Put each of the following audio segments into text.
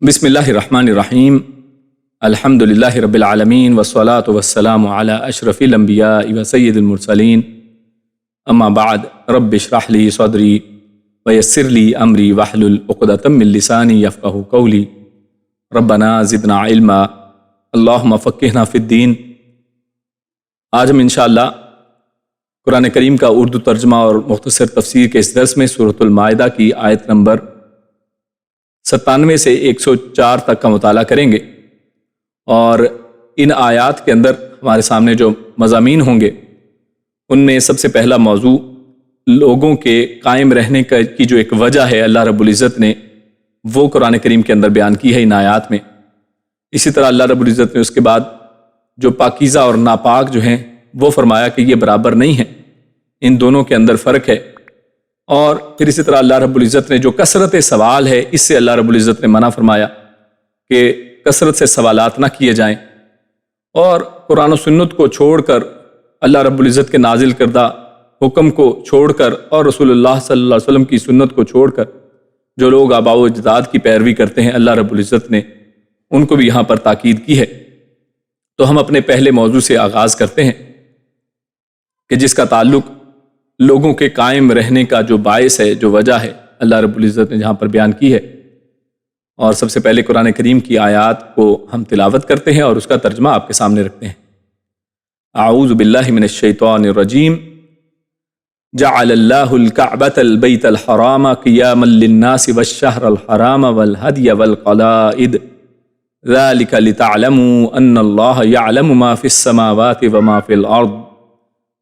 بسم اللہ الرحمن الرحیم الحمدللہ رب العالمین والصلاة والسلام علی اشرف الانبیاء وسید المرسلین اما بعد رب اشرح لی صدری ویسر لی امری واحلل عقدۃ من لسانی یفقہوا قولی ربنا زدنا علما اللہم فقہنا فی الدین۔ آج ہم انشاءاللہ قرآن کریم کا اردو ترجمہ اور مختصر تفسیر کے اس درس میں سورۃ المائدہ کی آیت نمبر 97 سے 104 تک کا مطالعہ کریں گے، اور ان آیات کے اندر ہمارے سامنے جو مضامین ہوں گے ان میں سب سے پہلا موضوع لوگوں کے قائم رہنے کی جو ایک وجہ ہے اللہ رب العزت نے وہ قرآن کریم کے اندر بیان کی ہے ان آیات میں۔ اسی طرح اللہ رب العزت نے اس کے بعد جو پاکیزہ اور ناپاک جو ہیں وہ فرمایا کہ یہ برابر نہیں ہیں، ان دونوں کے اندر فرق ہے۔ اور پھر اسی طرح اللہ رب العزت نے جو کثرت سوال ہے اس سے اللہ رب العزت نے منع فرمایا کہ کثرت سے سوالات نہ کیے جائیں، اور قرآن و سنت کو چھوڑ کر اللہ رب العزت کے نازل کردہ حکم کو چھوڑ کر اور رسول اللہ صلی اللہ علیہ وسلم کی سنت کو چھوڑ کر جو لوگ آباء و اجداد کی پیروی کرتے ہیں اللہ رب العزت نے ان کو بھی یہاں پر تاکید کی ہے۔ تو ہم اپنے پہلے موضوع سے آغاز کرتے ہیں کہ جس کا تعلق لوگوں کے قائم رہنے کا جو باعث ہے، جو وجہ ہے اللہ رب العزت نے جہاں پر بیان کی ہے۔ اور سب سے پہلے قرآن کریم کی آیات کو ہم تلاوت کرتے ہیں اور اس کا ترجمہ آپ کے سامنے رکھتے ہیں۔ اعوذ باللہ من الشیطان الرجیم۔ جعل اللہ الکعبۃ البیت الحرام قیاما للناس والشہر الحرام والہدی والقلائد ذلک لتعلموا ان اللہ یعلم ما فی السماوات وما فی الارض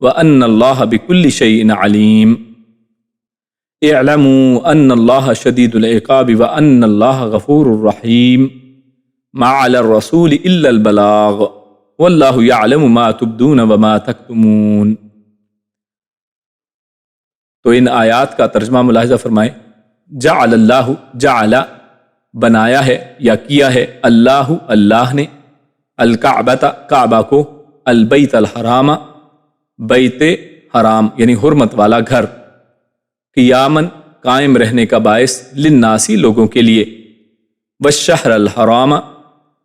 وَأَنَّ اللَّهَ بِكُلِّ شَيْءٍ عَلِيمٌ اعْلَمُوا أَنَّ اللَّهَ شَدِيدُ الْعِقَابِ وَأَنَّ اللَّهَ غَفُورٌ رَحِيمٌ مَا عَلَى الرَّسُولِ إِلَّا الْبَلَاغُ وَاللَّهُ يَعْلَمُ مَا تُبْدُونَ وَمَا تَكْتُمُونَ۔ تو ان آیات کا ترجمہ ملاحظہ فرمائیں۔ جعل اللہ، جعل بنایا ہے یا کیا ہے، اللہ اللہ نے، الکعبۃ کعبہ کو، البیت الحرام بیت حرام یعنی حرمت والا گھر، قیاماً قائم رہنے کا باعث، للناسی لوگوں کے لیے، والشہر الحرام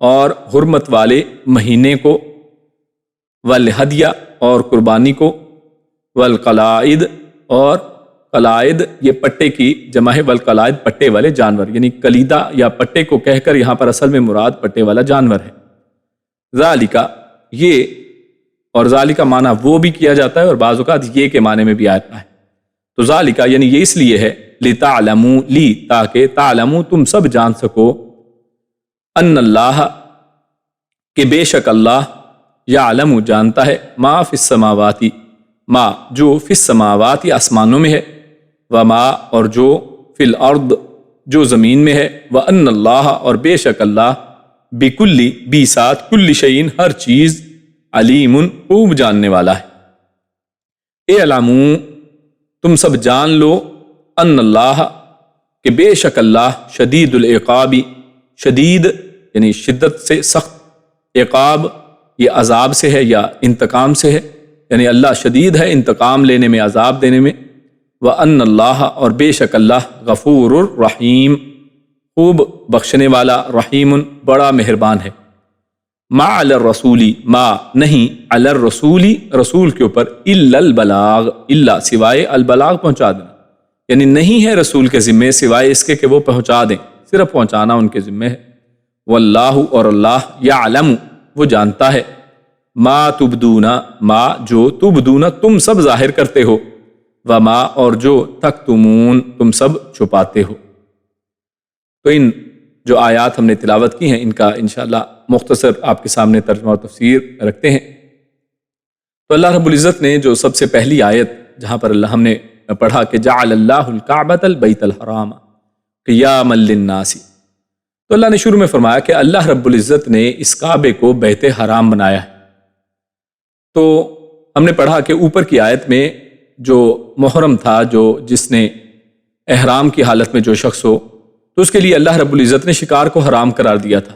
اور حرمت والے مہینے کو، والہدی اور قربانی کو، والقلائد اور قلائد یہ پٹے کی جمع ہے، والقلائد پٹے والے جانور، یعنی کلیدہ یا پٹے کو کہہ کر یہاں پر اصل میں مراد پٹے والا جانور ہے۔ ذالک یہ، اور ذالک معنی وہ بھی کیا جاتا ہے اور بعض اوقات یہ کے معنی میں بھی آتا ہے۔ تو ذالک یعنی یہ اس لیے ہے، لتعلموا لی تاکہ تعلموا تم سب جان سکو، ان اللہ کہ بے شک اللہ، یعلم جانتا ہے، ما فی السماوات ما جو فی السماوات آسمانوں میں ہے، وما اور جو فی الارض جو زمین میں ہے، وان اللہ اور بے شک اللہ، بکلی بی ساتھ کل شیء ہر چیز، علیم خوب جاننے والا ہے۔ اعلموا تم سب جان لو، ان اللہ کہ بے شک اللہ، شدید العقاب شدید یعنی شدت سے سخت، عقاب یہ عذاب سے ہے یا انتقام سے ہے، یعنی اللہ شدید ہے انتقام لینے میں، عذاب دینے میں۔ وَأَنَّ اللَّهَ اور بے شک اللہ، غفور الرحیم خوب بخشنے والا، رحیم بڑا مہربان ہے۔ ما علی الرسولی ما نہیں، علی الرسولی رسول کے اوپر، الا البلاغ الا سوائے البلاغ پہنچا دینا، یعنی نہیں ہے رسول کے ذمے سوائے اس کے کہ وہ پہنچا دیں، صرف پہنچانا ان کے ذمے ہے۔ واللہ اور اللہ، یعلم وہ جانتا ہے، ما تبدون ما جو تبدون تم سب ظاہر کرتے ہو، وما اور جو تکتمون تم سب چھپاتے ہو۔ تو ان جو آیات ہم نے تلاوت کی ہیں ان کا انشاءاللہ مختصر آپ کے سامنے ترجمہ اور تفسیر رکھتے ہیں۔ تو اللہ رب العزت نے جو سب سے پہلی آیت جہاں پر ہم نے پڑھا کہ جعل اللہ الکعبۃ البیت الحرام قیاما للناس، تو اللہ نے شروع میں فرمایا کہ اللہ رب العزت نے اس کعبے کو بیت حرام بنایا ہے۔ تو ہم نے پڑھا کہ اوپر کی آیت میں جو محرم تھا، جو جس نے احرام کی حالت میں جو شخص ہو، تو اس کے لیے اللہ رب العزت نے شکار کو حرام قرار دیا تھا،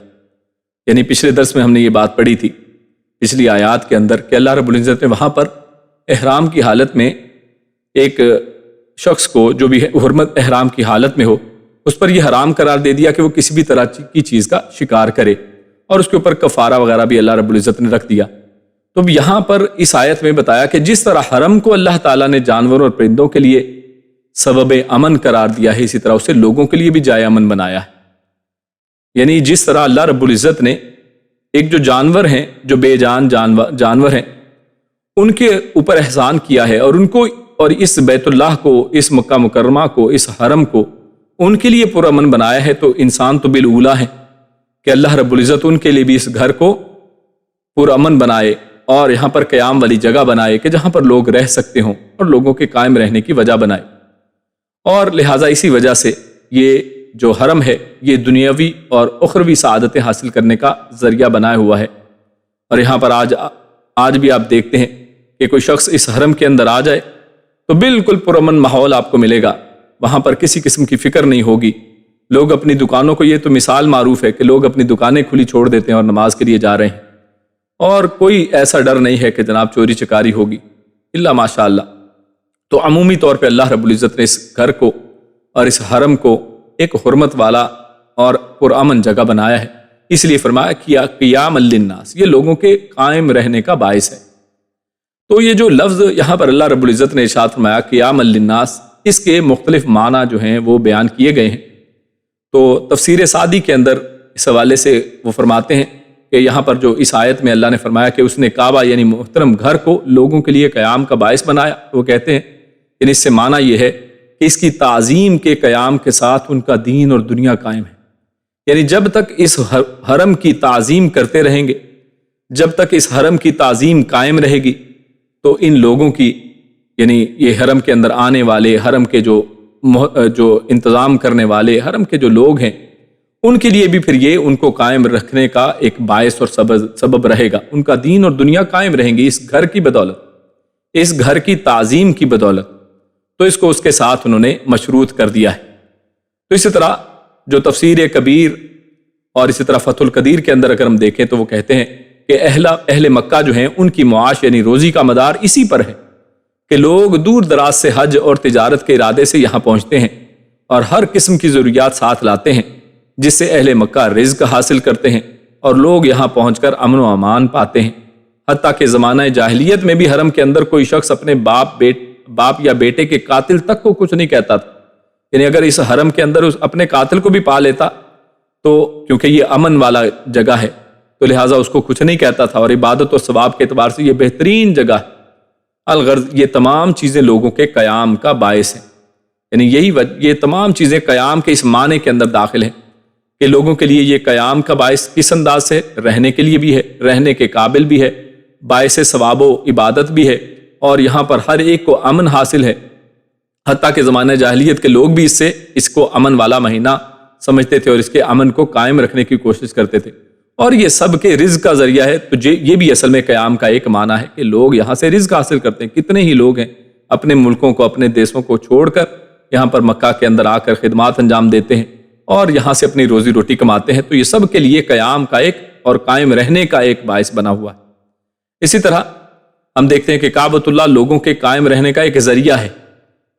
یعنی پچھلے درس میں ہم نے یہ بات پڑھی تھی پچھلی آیات کے اندر کہ اللہ رب العزت نے وہاں پر احرام کی حالت میں ایک شخص کو جو بھی حرمت احرام کی حالت میں ہو اس پر یہ حرام قرار دے دیا کہ وہ کسی بھی طرح کی چیز کا شکار کرے، اور اس کے اوپر کفارہ وغیرہ بھی اللہ رب العزت نے رکھ دیا۔ تو یہاں پر اس آیت میں بتایا کہ جس طرح حرم کو اللہ تعالیٰ نے جانوروں اور پرندوں کے لیے سبب امن قرار دیا ہے، اسی طرح اسے لوگوں کے لیے بھی جائے امن بنایا ہے۔ یعنی جس طرح اللہ رب العزت نے ایک جو جانور ہیں، جو بے جان جانور ہیں، ان کے اوپر احسان کیا ہے، اور ان کو اور اس بیت اللہ کو، اس مکہ مکرمہ کو، اس حرم کو ان کے لیے پرامن بنایا ہے، تو انسان تو بالاولیٰ ہے کہ اللہ رب العزت ان کے لیے بھی اس گھر کو پرامن بنائے اور یہاں پر قیام والی جگہ بنائے کہ جہاں پر لوگ رہ سکتے ہوں اور لوگوں کے قائم رہنے کی وجہ بنائے۔ اور لہٰذا اسی وجہ سے یہ جو حرم ہے یہ دنیاوی اور اخروی سعادتیں حاصل کرنے کا ذریعہ بنایا ہوا ہے۔ اور یہاں پر آج بھی آپ دیکھتے ہیں کہ کوئی شخص اس حرم کے اندر آ جائے تو بالکل پرامن ماحول آپ کو ملے گا، وہاں پر کسی قسم کی فکر نہیں ہوگی۔ لوگ اپنی دکانوں کو، یہ تو مثال معروف ہے کہ لوگ اپنی دکانیں کھلی چھوڑ دیتے ہیں اور نماز کے لیے جا رہے ہیں، اور کوئی ایسا ڈر نہیں ہے کہ جناب چوری چکاری ہوگی، الا ماشاء اللہ۔ تو عمومی طور پہ اللہ رب العزت نے اس گھر کو اور اس حرم کو ایک حرمت والا اور پرامن جگہ بنایا ہے، اس لیے فرمایا کیا قیام للناس، یہ لوگوں کے قائم رہنے کا باعث ہے۔ تو یہ جو لفظ یہاں پر اللہ رب العزت نے ارشاد فرمایا قیام للناس، اس کے مختلف معنی جو ہیں وہ بیان کیے گئے ہیں۔ تو تفسیر سعدی کے اندر اس حوالے سے وہ فرماتے ہیں کہ یہاں پر جو اس آیت میں اللہ نے فرمایا کہ اس نے کعبہ یعنی محترم گھر کو لوگوں کے لیے قیام کا باعث بنایا، وہ کہتے ہیں یعنی اس سے معنی یہ ہے کہ اس کی تعظیم کے قیام کے ساتھ ان کا دین اور دنیا قائم ہے۔ یعنی جب تک اس حرم کی تعظیم کرتے رہیں گے، جب تک اس حرم کی تعظیم قائم رہے گی، تو ان لوگوں کی یعنی یہ حرم کے اندر آنے والے، حرم کے جو انتظام کرنے والے، حرم کے جو لوگ ہیں، ان کے لیے بھی پھر یہ ان کو قائم رکھنے کا ایک باعث اور سبب رہے گا۔ ان کا دین اور دنیا قائم رہیں گی اس گھر کی بدولت، اس گھر کی تعظیم کی بدولت۔ تو اس کو اس کے ساتھ انہوں نے مشروط کر دیا ہے۔ تو اسی طرح جو تفسیر کبیر اور اسی طرح فتح القدیر کے اندر اگر ہم دیکھیں تو وہ کہتے ہیں کہ اہل مکہ جو ہیں ان کی معاش یعنی روزی کا مدار اسی پر ہے کہ لوگ دور دراز سے حج اور تجارت کے ارادے سے یہاں پہنچتے ہیں اور ہر قسم کی ضروریات ساتھ لاتے ہیں، جس سے اہل مکہ رزق حاصل کرتے ہیں اور لوگ یہاں پہنچ کر امن و امان پاتے ہیں۔ حتیٰ کہ زمانہ جاہلیت میں بھی حرم کے اندر کوئی شخص اپنے باپ یا بیٹے کے قاتل تک کو کچھ نہیں کہتا تھا، یعنی اگر اس حرم کے اندر اپنے قاتل کو بھی پا لیتا تو کیونکہ یہ امن والا جگہ ہے تو لہٰذا اس کو کچھ نہیں کہتا تھا، اور عبادت اور ثواب کے اعتبار سے یہ بہترین جگہ ہے۔ الغرض یہ تمام چیزیں لوگوں کے قیام کا باعث ہیں، یعنی یہ تمام چیزیں قیام کے اس معنی کے اندر داخل ہیں کہ لوگوں کے لیے یہ قیام کا باعث کس انداز سے رہنے کے لیے بھی ہے، رہنے کے قابل بھی ہے، باعث ثواب و عبادت بھی ہے، اور یہاں پر ہر ایک کو امن حاصل ہے۔ حتیٰ کہ زمانہ جاہلیت کے لوگ بھی اس کو امن والا مہینہ سمجھتے تھے اور اس کے امن کو قائم رکھنے کی کوشش کرتے تھے، اور یہ سب کے رزق کا ذریعہ ہے۔ تو یہ بھی اصل میں قیام کا ایک معنی ہے کہ لوگ یہاں سے رزق حاصل کرتے ہیں۔ کتنے ہی لوگ ہیں اپنے ملکوں کو، اپنے دیشوں کو چھوڑ کر یہاں پر مکہ کے اندر آ کر خدمات انجام دیتے ہیں اور یہاں سے اپنی روزی روٹی کماتے ہیں۔ تو یہ سب کے لیے قیام کا ایک اور قائم رہنے کا ایک باعث بنا ہوا ہے۔ اسی طرح ہم دیکھتے ہیں کہ کعبۃ اللہ لوگوں کے قائم رہنے کا ایک ذریعہ ہے،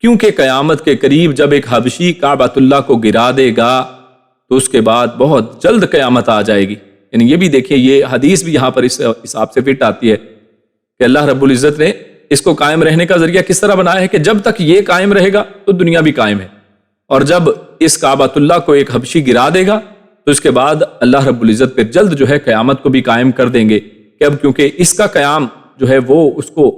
کیونکہ قیامت کے قریب جب ایک حبشی کعبۃ اللہ کو گرا دے گا تو اس کے بعد بہت جلد قیامت آ جائے گی۔ یعنی یہ بھی دیکھیے، یہ حدیث بھی یہاں پر اس حساب سے فٹ آتی ہے کہ اللہ رب العزت نے اس کو قائم رہنے کا ذریعہ کس طرح بنایا ہے کہ جب تک یہ قائم رہے گا تو دنیا بھی قائم ہے، اور جب اس کعبۃ اللہ کو ایک حبشی گرا دے گا تو اس کے بعد اللہ رب العزت پھر جلد جو ہے قیامت کو بھی قائم کر دیں گے کہ اب کیونکہ اس کا قیام جو ہے وہ اس کو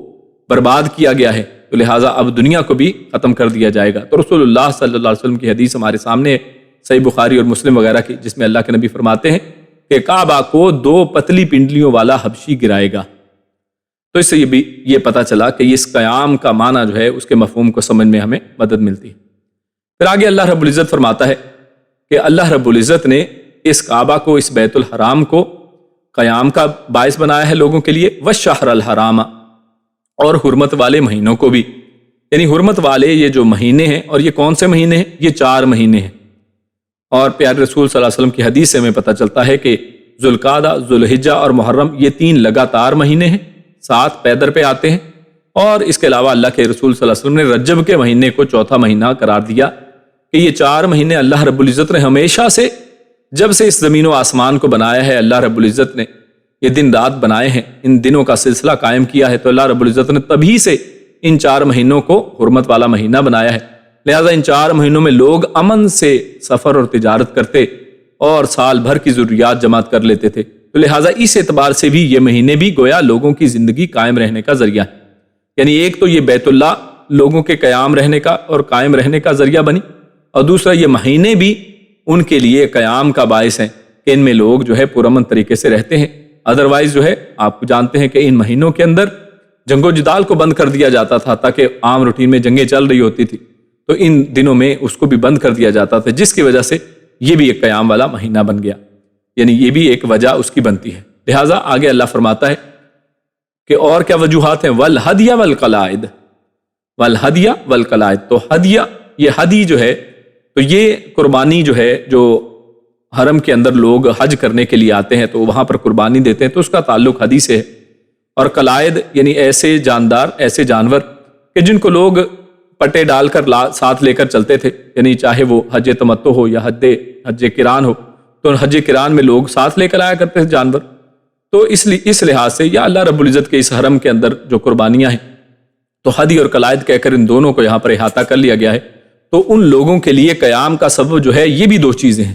برباد کیا گیا ہے تو لہٰذا اب دنیا کو بھی ختم کر دیا جائے گا۔ تو رسول اللہ صلی اللہ علیہ وسلم کی حدیث ہمارے سامنے ہے، صحیح بخاری اور مسلم وغیرہ کی، جس میں اللہ کے نبی فرماتے ہیں کہ کعبہ کو 2 پتلی پنڈلیوں والا حبشی گرائے گا۔ تو اس سے یہ پتہ چلا کہ اس قیام کا معنی جو ہے اس کے مفہوم کو سمجھ میں ہمیں مدد ملتی ہے۔ پھر آگے اللہ رب العزت فرماتا ہے کہ اللہ رب العزت نے اس کعبہ کو، اس بیت الحرام کو قیام کا باعث بنایا ہے لوگوں کے لیے، والشہر الحرام، اور حرمت والے مہینوں کو بھی۔ یعنی حرمت والے یہ جو مہینے ہیں، اور یہ کون سے مہینے ہیں؟ یہ 4 مہینے ہیں، اور پیارے رسول صلی اللہ علیہ وسلم کی حدیث سے ہمیں پتہ چلتا ہے کہ ذوالقعدہ، ذوالحجہ اور محرم یہ 3 لگاتار مہینے ہیں، 7 پیدر پہ آتے ہیں، اور اس کے علاوہ اللہ کے رسول صلی اللہ علیہ وسلم نے رجب کے مہینے کو چوتھا مہینہ قرار دیا کہ یہ 4 مہینے اللہ رب العزت نے ہمیشہ سے، جب سے اس زمین و آسمان کو بنایا ہے، اللہ رب العزت نے یہ دن رات بنائے ہیں، ان دنوں کا سلسلہ قائم کیا ہے، تو اللہ رب العزت نے تبھی سے ان 4 مہینوں کو حرمت والا مہینہ بنایا ہے۔ لہٰذا ان 4 مہینوں میں لوگ امن سے سفر اور تجارت کرتے اور سال بھر کی ضروریات جمع کر لیتے تھے، تو لہٰذا اس اعتبار سے بھی یہ مہینے بھی گویا لوگوں کی زندگی قائم رہنے کا ذریعہ ہے۔ یعنی ایک تو یہ بیت اللہ لوگوں کے قیام رہنے کا اور قائم رہنے کا ذریعہ بنی، اور دوسرا یہ مہینے بھی ان کے لیے قیام کا باعث ہیں کہ ان میں لوگ جو ہے پرامن طریقے سے رہتے ہیں۔ ادروائز جو ہے آپ جانتے ہیں کہ ان مہینوں کے اندر جنگ و جدال کو بند کر دیا جاتا تھا، تاکہ عام روٹین میں جنگیں چل رہی ہوتی تھی، تو ان دنوں میں اس کو بھی بند کر دیا جاتا تھا، جس کی وجہ سے یہ بھی ایک قیام والا مہینہ بن گیا، یعنی یہ بھی ایک وجہ اس کی بنتی ہے۔ لہٰذا آگے اللہ فرماتا ہے کہ اور کیا وجوہات ہیں، والہدی والقلائد، والہدی والقلائد، تو ہدیہ، یہ ہدی جو ہے تو یہ قربانی جو ہے، جو حرم کے اندر لوگ حج کرنے کے لیے آتے ہیں تو وہاں پر قربانی دیتے ہیں، تو اس کا تعلق ہدی سے ہے۔ اور قلائد یعنی ایسے جاندار، ایسے جانور کہ جن کو لوگ پٹے ڈال کر ساتھ لے کر چلتے تھے، یعنی چاہے وہ حج تمتع ہو یا حج قران ہو، تو حج قران میں لوگ ساتھ لے کر آیا کرتے تھے جانور۔ تو اس لحاظ سے یا اللہ رب العزت کے اس حرم کے اندر جو قربانیاں ہیں، تو ہدی اور قلائد کہہ کر ان دونوں کو یہاں پر احاطہ کر لیا گیا ہے۔ تو ان لوگوں کے لیے قیام کا سبب جو ہے یہ بھی 2 چیزیں ہیں،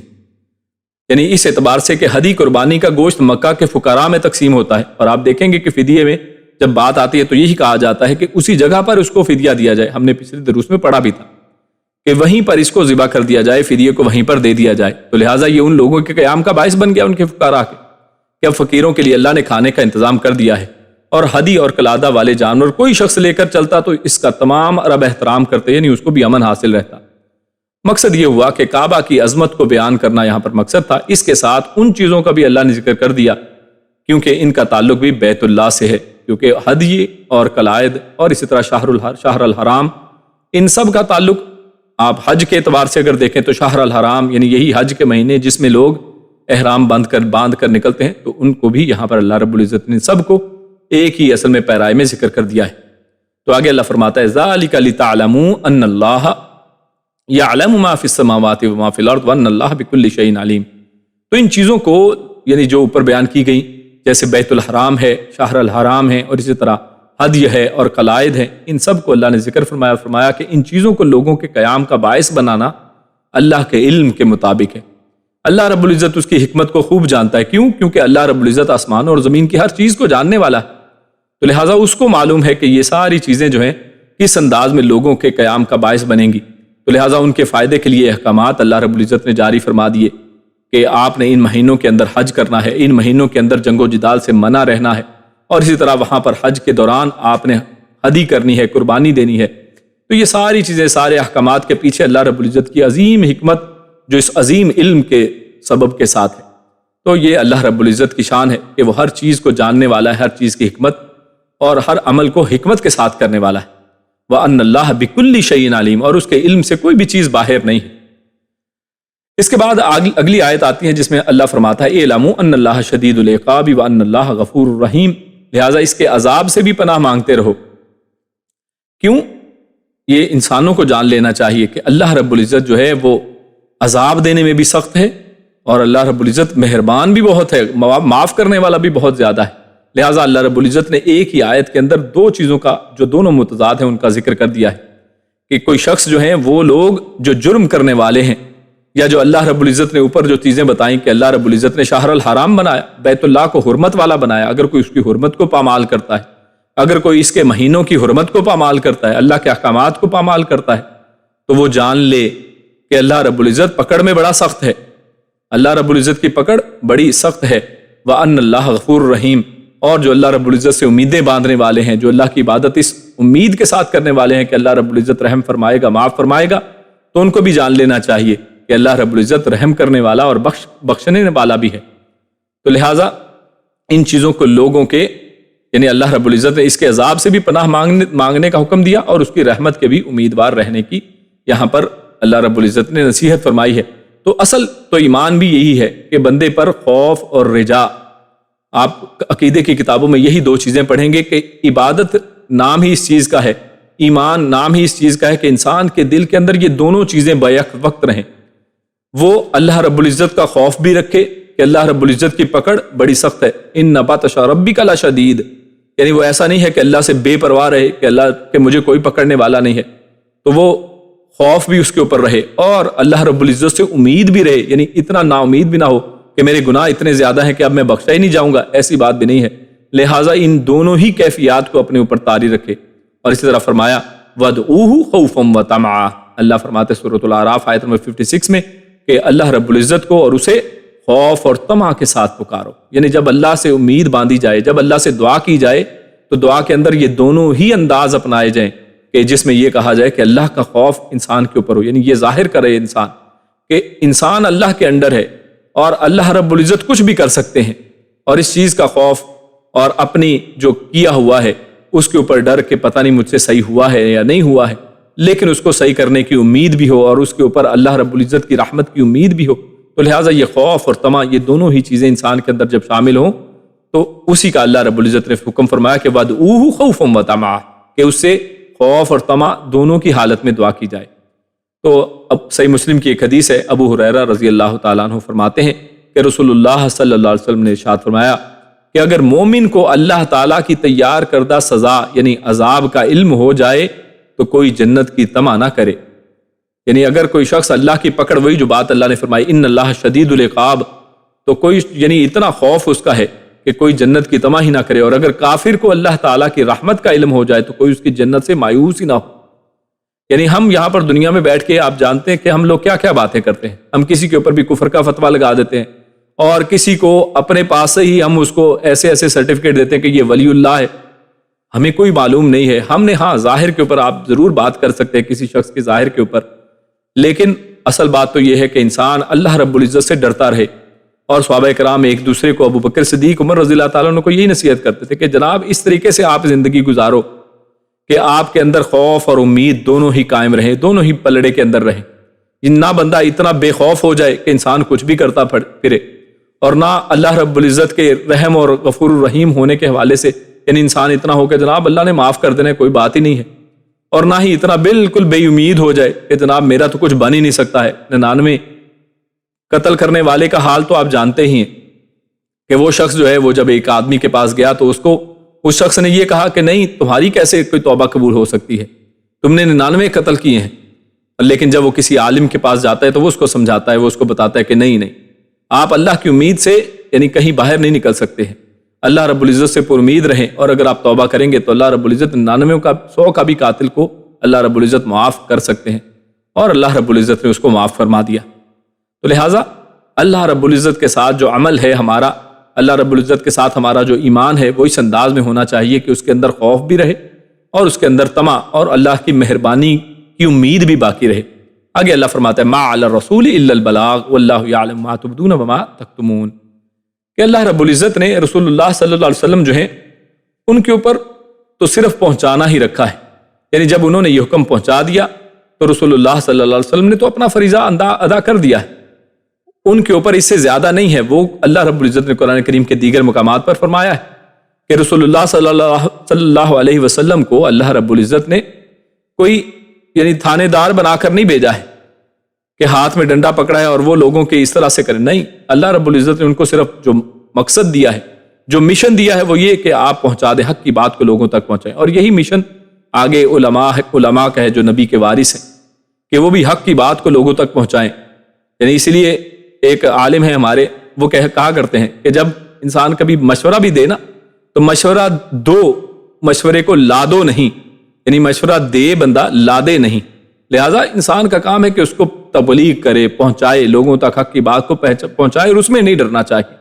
یعنی اس اعتبار سے کہ ہدی قربانی کا گوشت مکہ کے فقراء میں تقسیم ہوتا ہے، اور آپ دیکھیں گے کہ فدیے میں جب بات آتی ہے تو یہی کہا جاتا ہے کہ اسی جگہ پر اس کو فدیہ دیا جائے۔ ہم نے پچھلے دروس میں پڑھا بھی تھا کہ وہیں پر اس کو ذبح کر دیا جائے، فدیے کو وہیں پر دے دیا جائے، تو لہٰذا یہ ان لوگوں کے قیام کا باعث بن گیا، ان کے فقراء کے، کہ اب فقیروں کے لیے اللہ نے کھانے کا انتظام کر دیا ہے۔ اور ہدی اور قلادہ والے جانور کوئی شخص لے کر چلتا تو اس کا تمام عرب احترام کرتے، یعنی اس کو بھی امن حاصل رہتا۔ مقصد یہ ہوا کہ کعبہ کی عظمت کو بیان کرنا یہاں پر مقصد تھا، اس کے ساتھ ان چیزوں کا بھی اللہ نے ذکر کر دیا کیونکہ ان کا تعلق بھی بیت اللہ سے ہے، کیونکہ ہدی اور قلائد اور اسی طرح شہر الحرام، ان سب کا تعلق آپ حج کے اعتبار سے اگر دیکھیں تو شہر الحرام یعنی یہی حج کے مہینے جس میں لوگ احرام باندھ کر نکلتے ہیں، تو ان کو بھی یہاں پر اللہ رب العزت نے سب کو ایک ہی اصل میں پیرائے میں ذکر کر دیا ہے۔ تو آگے اللہ فرماتا ہے ذالک لتعلموا ان اللہ یعلم ما فی السماوات وما فی الارض وان اللہ بکل شیء علیم۔ تو ان چیزوں کو یعنی جو اوپر بیان کی گئی، جیسے بیت الحرام ہے، شہر الحرام ہے، اور اسی طرح ہدی ہے اور قلائد ہے، ان سب کو اللہ نے ذکر فرمایا کہ ان چیزوں کو لوگوں کے قیام کا باعث بنانا اللہ کے علم کے مطابق ہے۔ اللہ رب العزت اس کی حکمت کو خوب جانتا ہے، کیوں؟ کیونکہ اللہ رب العزت آسمانوں اور زمین کی ہر چیز کو جاننے والا ہے، تو لہٰذا اس کو معلوم ہے کہ یہ ساری چیزیں جو ہیں کس انداز میں لوگوں کے قیام کا باعث بنیں گی، تو لہٰذا ان کے فائدے کے لیے احکامات اللہ رب العزت نے جاری فرما دیے کہ آپ نے ان مہینوں کے اندر حج کرنا ہے، ان مہینوں کے اندر جنگ و جدال سے منع رہنا ہے، اور اسی طرح وہاں پر حج کے دوران آپ نے ہدی کرنی ہے، قربانی دینی ہے۔ تو یہ ساری چیزیں، سارے احکامات کے پیچھے اللہ رب العزت کی عظیم حکمت جو اس عظیم علم کے سبب کے ساتھ ہے۔ تو یہ اللہ رب العزت کی شان ہے کہ وہ ہر چیز کو جاننے والا ہے، ہر چیز کی حکمت اور ہر عمل کو حکمت کے ساتھ کرنے والا ہے۔ وَأَنَّ اللَّهَ بِكُلِّ شَيْءٍ عَلِيمٌ، اور اس کے علم سے کوئی بھی چیز باہر نہیں ہے۔ اس کے بعد اگلی آیت آتی ہے جس میں اللہ فرماتا ہے اعلموا ان اللہ شدید العقاب وان اللہ غفور الرحیم، لہٰذا اس کے عذاب سے بھی پناہ مانگتے رہو۔ کیوں؟ یہ انسانوں کو جان لینا چاہیے کہ اللہ رب العزت جو ہے وہ عذاب دینے میں بھی سخت ہے، اور اللہ رب العزت مہربان بھی بہت ہے، معاف کرنے والا بھی بہت زیادہ ہے۔ لہٰذا اللہ رب العزت نے ایک ہی آیت کے اندر 2 چیزوں کا جو دونوں متضاد ہیں ان کا ذکر کر دیا ہے کہ کوئی شخص جو ہیں وہ لوگ جو جرم کرنے والے ہیں، یا جو اللہ رب العزت نے اوپر جو چیزیں بتائیں کہ اللہ رب العزت نے شہر الحرام بنایا، بیت اللہ کو حرمت والا بنایا، اگر کوئی اس کی حرمت کو پامال کرتا ہے، اگر کوئی اس کے مہینوں کی حرمت کو پامال کرتا ہے، اللہ کے احکامات کو پامال کرتا ہے، تو وہ جان لے کہ اللہ رب العزت پکڑ میں بڑا سخت ہے، اللہ رب العزت کی پکڑ بڑی سخت ہے۔ وَأَنَّ اللَّهَ غَفُورٌ رَحِيمٌ، اور جو اللہ رب العزت سے امیدیں باندھنے والے ہیں، جو اللہ کی عبادت اس امید کے ساتھ کرنے والے ہیں کہ اللہ رب العزت رحم فرمائے گا، معاف فرمائے گا، تو ان کو بھی جان لینا چاہیے کہ اللہ رب العزت رحم کرنے والا اور بخشنے والا بھی ہے۔ تو لہٰذا ان چیزوں کو لوگوں کے یعنی اللہ رب العزت نے اس کے عذاب سے بھی پناہ مانگنے کا حکم دیا، اور اس کی رحمت کے بھی امیدوار رہنے کی یہاں پر اللہ رب العزت نے نصیحت فرمائی ہے۔ تو اصل تو ایمان بھی یہی ہے کہ بندے پر خوف اور رجا، آپ عقیدے کی کتابوں میں یہی 2 چیزیں پڑھیں گے کہ عبادت نام ہی اس چیز کا ہے ایمان نام ہی اس چیز کا ہے کہ انسان کے دل کے اندر یہ دونوں چیزیں بیک وقت رہیں، وہ اللہ رب العزت کا خوف بھی رکھے کہ اللہ رب العزت کی پکڑ بڑی سخت ہے، ان بطش ربک لشدید، یعنی وہ ایسا نہیں ہے کہ اللہ سے بے پرواہ رہے کہ اللہ کہ مجھے کوئی پکڑنے والا نہیں ہے، تو وہ خوف بھی اس کے اوپر رہے اور اللہ رب العزت سے امید بھی رہے، یعنی اتنا نا امید بھی نہ ہو کہ میرے گناہ اتنے زیادہ ہیں کہ اب میں بخشا ہی نہیں جاؤں گا، ایسی بات بھی نہیں ہے۔ لہٰذا ان دونوں ہی کیفیات کو اپنے اوپر طاری رکھے۔ اور اسی طرح فرمایا وَادْعُوهُ خَوْفًا وَطَمَعًا، اللہ فرماتے سورۃ الاعراف آیت نمبر 56 میں کہ اللہ رب العزت کو اور اسے خوف اور طمع کے ساتھ پکارو، یعنی جب اللہ سے امید باندھی جائے، جب اللہ سے دعا کی جائے تو دعا کے اندر یہ دونوں ہی انداز اپنائے جائیں کہ جس میں یہ کہا جائے کہ اللہ کا خوف انسان کے اوپر ہو، یعنی یہ ظاہر کرے انسان کہ انسان اللہ کے انڈر ہے اور اللہ رب العزت کچھ بھی کر سکتے ہیں، اور اس چیز کا خوف اور اپنی جو کیا ہوا ہے اس کے اوپر ڈر کہ پتہ نہیں مجھ سے صحیح ہوا ہے یا نہیں ہوا ہے، لیکن اس کو صحیح کرنے کی امید بھی ہو اور اس کے اوپر اللہ رب العزت کی رحمت کی امید بھی ہو۔ تو لہٰذا یہ خوف اور طمع یہ دونوں ہی چیزیں انسان کے اندر جب شامل ہوں تو اسی کا اللہ رب العزت نے حکم فرمایا کہ وَادْعُوهُ خَوْفًا وَطَمَعًا، کہ اس سے خوف اور طمع دونوں کی حالت میں دعا کی جائے۔ تو اب صحیح مسلم کی ایک حدیث ہے، ابو ہریرہ رضی اللہ تعالیٰ عنہ فرماتے ہیں کہ رسول اللہ صلی اللہ علیہ وسلم نے ارشاد فرمایا کہ اگر مومن کو اللہ تعالیٰ کی تیار کردہ سزا یعنی عذاب کا علم ہو جائے تو کوئی جنت کی طمع نہ کرے، یعنی اگر کوئی شخص اللہ کی پکڑ، وہی جو بات اللہ نے فرمائی ان اللہ شدید العقاب، تو کوئی یعنی اتنا خوف اس کا ہے کہ کوئی جنت کی طمع ہی نہ کرے، اور اگر کافر کو اللہ تعالیٰ کی رحمت کا علم ہو جائے تو کوئی اس کی جنت سے مایوس ہی نہ ہو۔ یعنی ہم یہاں پر دنیا میں بیٹھ کے آپ جانتے ہیں کہ ہم لوگ کیا کیا باتیں کرتے ہیں، ہم کسی کے اوپر بھی کفر کا فتویٰ لگا دیتے ہیں، اور کسی کو اپنے پاس سے ہی ہم اس کو ایسے ایسے سرٹیفکیٹ دیتے ہیں کہ یہ ولی اللہ ہے، ہمیں کوئی معلوم نہیں ہے۔ ہم نے ہاں ظاہر کے اوپر آپ ضرور بات کر سکتے ہیں کسی شخص کے ظاہر کے اوپر، لیکن اصل بات تو یہ ہے کہ انسان اللہ رب العزت سے ڈرتا رہے۔ اور صحابہ کرام ایک دوسرے کو، ابو بکر صدیق، عمر رضی اللہ تعالیٰ عنہ کو یہی نصیحت کرتے تھے کہ جناب اس طریقے سے آپ زندگی گزارو کہ آپ کے اندر خوف اور امید دونوں ہی قائم رہیں، دونوں ہی پلڑے کے اندر رہیں، نہ بندہ اتنا بے خوف ہو جائے کہ انسان کچھ بھی کرتا پھرے، اور نہ اللہ رب العزت کے رحم اور غفور الرحیم ہونے کے حوالے سے یعنی انسان اتنا ہو کہ جناب اللہ نے معاف کر دینا کوئی بات ہی نہیں ہے، اور نہ ہی اتنا بالکل بے امید ہو جائے کہ جناب میرا تو کچھ بن ہی نہیں سکتا ہے۔ 99 قتل کرنے والے کا حال تو آپ جانتے ہی ہیں کہ وہ شخص جو ہے وہ جب ایک آدمی کے پاس گیا تو اس شخص نے یہ کہا کہ نہیں، تمہاری کیسے کوئی توبہ قبول ہو سکتی ہے، تم نے 99 قتل کیے ہیں۔ لیکن جب وہ کسی عالم کے پاس جاتا ہے تو وہ اس کو سمجھاتا ہے، وہ اس کو بتاتا ہے کہ نہیں آپ اللہ کی امید سے یعنی کہیں باہر نہیں نکل سکتے ہیں، اللہ رب العزت سے پر امید رہیں، اور اگر آپ توبہ کریں گے تو اللہ رب العزت 99 کا 100 کا بھی قاتل کو اللہ رب العزت معاف کر سکتے ہیں، اور اللہ رب العزت نے اس کو معاف فرما دیا۔ تو لہٰذا اللہ رب العزت کے ساتھ جو عمل ہے ہمارا، اللہ رب العزت کے ساتھ ہمارا جو ایمان ہے وہ اس انداز میں ہونا چاہیے کہ اس کے اندر خوف بھی رہے اور اس کے اندر طمع اور اللہ کی مہربانی کی امید بھی باقی رہے۔ آگے اللہ فرماتا ہے ما علی الرسول الا البلاغ واللہ یعلم ما تبدون وما تکتمون، کہ اللہ رب العزت نے رسول اللہ صلی اللہ علیہ وسلم جو ہیں ان کے اوپر تو صرف پہنچانا ہی رکھا ہے، یعنی جب انہوں نے یہ حکم پہنچا دیا تو رسول اللہ صلی اللہ علیہ وسلم نے تو اپنا فریضہ ادا کر دیا ہے، ان کے اوپر اس سے زیادہ نہیں ہے۔ وہ اللہ رب العزت نے قرآن کریم کے دیگر مقامات پر فرمایا ہے کہ رسول اللہ صلی اللہ علیہ وسلم کو اللہ رب العزت نے کوئی یعنی تھانے دار بنا کر نہیں بھیجا ہے کہ ہاتھ میں ڈنڈا پکڑا ہے اور وہ لوگوں کے اس طرح سے کریں، نہیں، اللہ رب العزت نے ان کو صرف جو مقصد دیا ہے، جو مشن دیا ہے وہ یہ کہ آپ پہنچا دیں، حق کی بات کو لوگوں تک پہنچائیں، اور یہی مشن آگے علماء کا ہے جو نبی کے وارث ہیں کہ وہ بھی حق کی بات کو لوگوں تک پہنچائیں۔ یعنی اسی لیے ایک عالم ہے ہمارے، وہ کہا کرتے ہیں کہ جب انسان کبھی مشورہ بھی دے نا تو مشورہ دو، مشورے کو لا دو نہیں، یعنی مشورہ دے بندہ لا دے نہیں۔ لہٰذا انسان کا کام ہے کہ اس کو تبلیغ کرے، پہنچائے، لوگوں تک حق کی بات کو پہنچائے، اور اس میں نہیں ڈرنا چاہیے۔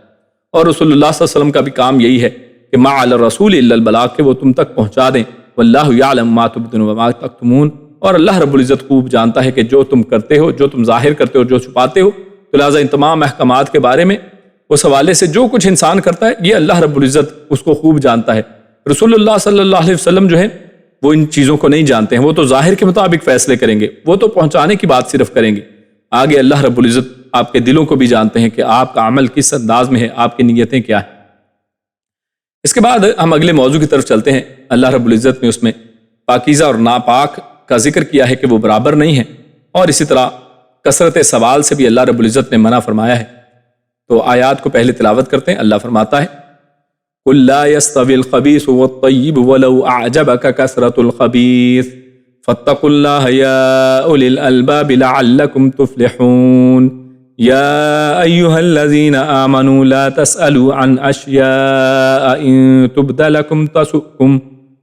اور رسول اللہ صلی اللہ علیہ وسلم کا بھی کام یہی ہے کہ ما علی الرسول الا البلاغ، کہ وہ تم تک پہنچا دیں، واللہ یعلم ما تبدون وما تکتمون، اور اللہ رب العزت خوب جانتا ہے کہ جو تم کرتے ہو، جو تم ظاہر کرتے ہو، جو چھپاتے ہو۔ تو لہٰذا ان تمام احکامات کے بارے میں اس حوالے سے جو کچھ انسان کرتا ہے یہ اللہ رب العزت اس کو خوب جانتا ہے۔ رسول اللہ صلی اللہ علیہ وسلم جو ہیں وہ ان چیزوں کو نہیں جانتے ہیں، وہ تو ظاہر کے مطابق فیصلے کریں گے، وہ تو پہنچانے کی بات صرف کریں گے۔ آگے اللہ رب العزت آپ کے دلوں کو بھی جانتے ہیں کہ آپ کا عمل کس انداز میں ہے، آپ کی نیتیں کیا ہیں۔ اس کے بعد ہم اگلے موضوع کی طرف چلتے ہیں۔ اللہ رب العزت نے اس میں پاکیزہ اور ناپاک کا ذکر کیا ہے کہ وہ برابر نہیں ہے، اور اسی طرح کثرت سوال سے بھی اللہ رب العزت نے منع فرمایا ہے۔ تو آیات کو پہلے تلاوت کرتے ہیں۔ اللہ فرماتا ہے قُلْ لَا يَسْتَوِي الْخَبِيثُ وَالطَّيِّبُ وَلَوْ أَعْجَبَكَ كَثْرَةُ الْخَبِيثِ فَاتَّقُوا اللَّهَ يَا أُولِي الْأَلْبَابِ لَعَلَّكُمْ تُفْلِحُونَ يَا أَيُّهَا الَّذِينَ آمَنُوا لَا تَسْأَلُوا عَنْ أَشْيَاءَ إِن تُبْدَ لَكُمْ تَسُؤْكُمْ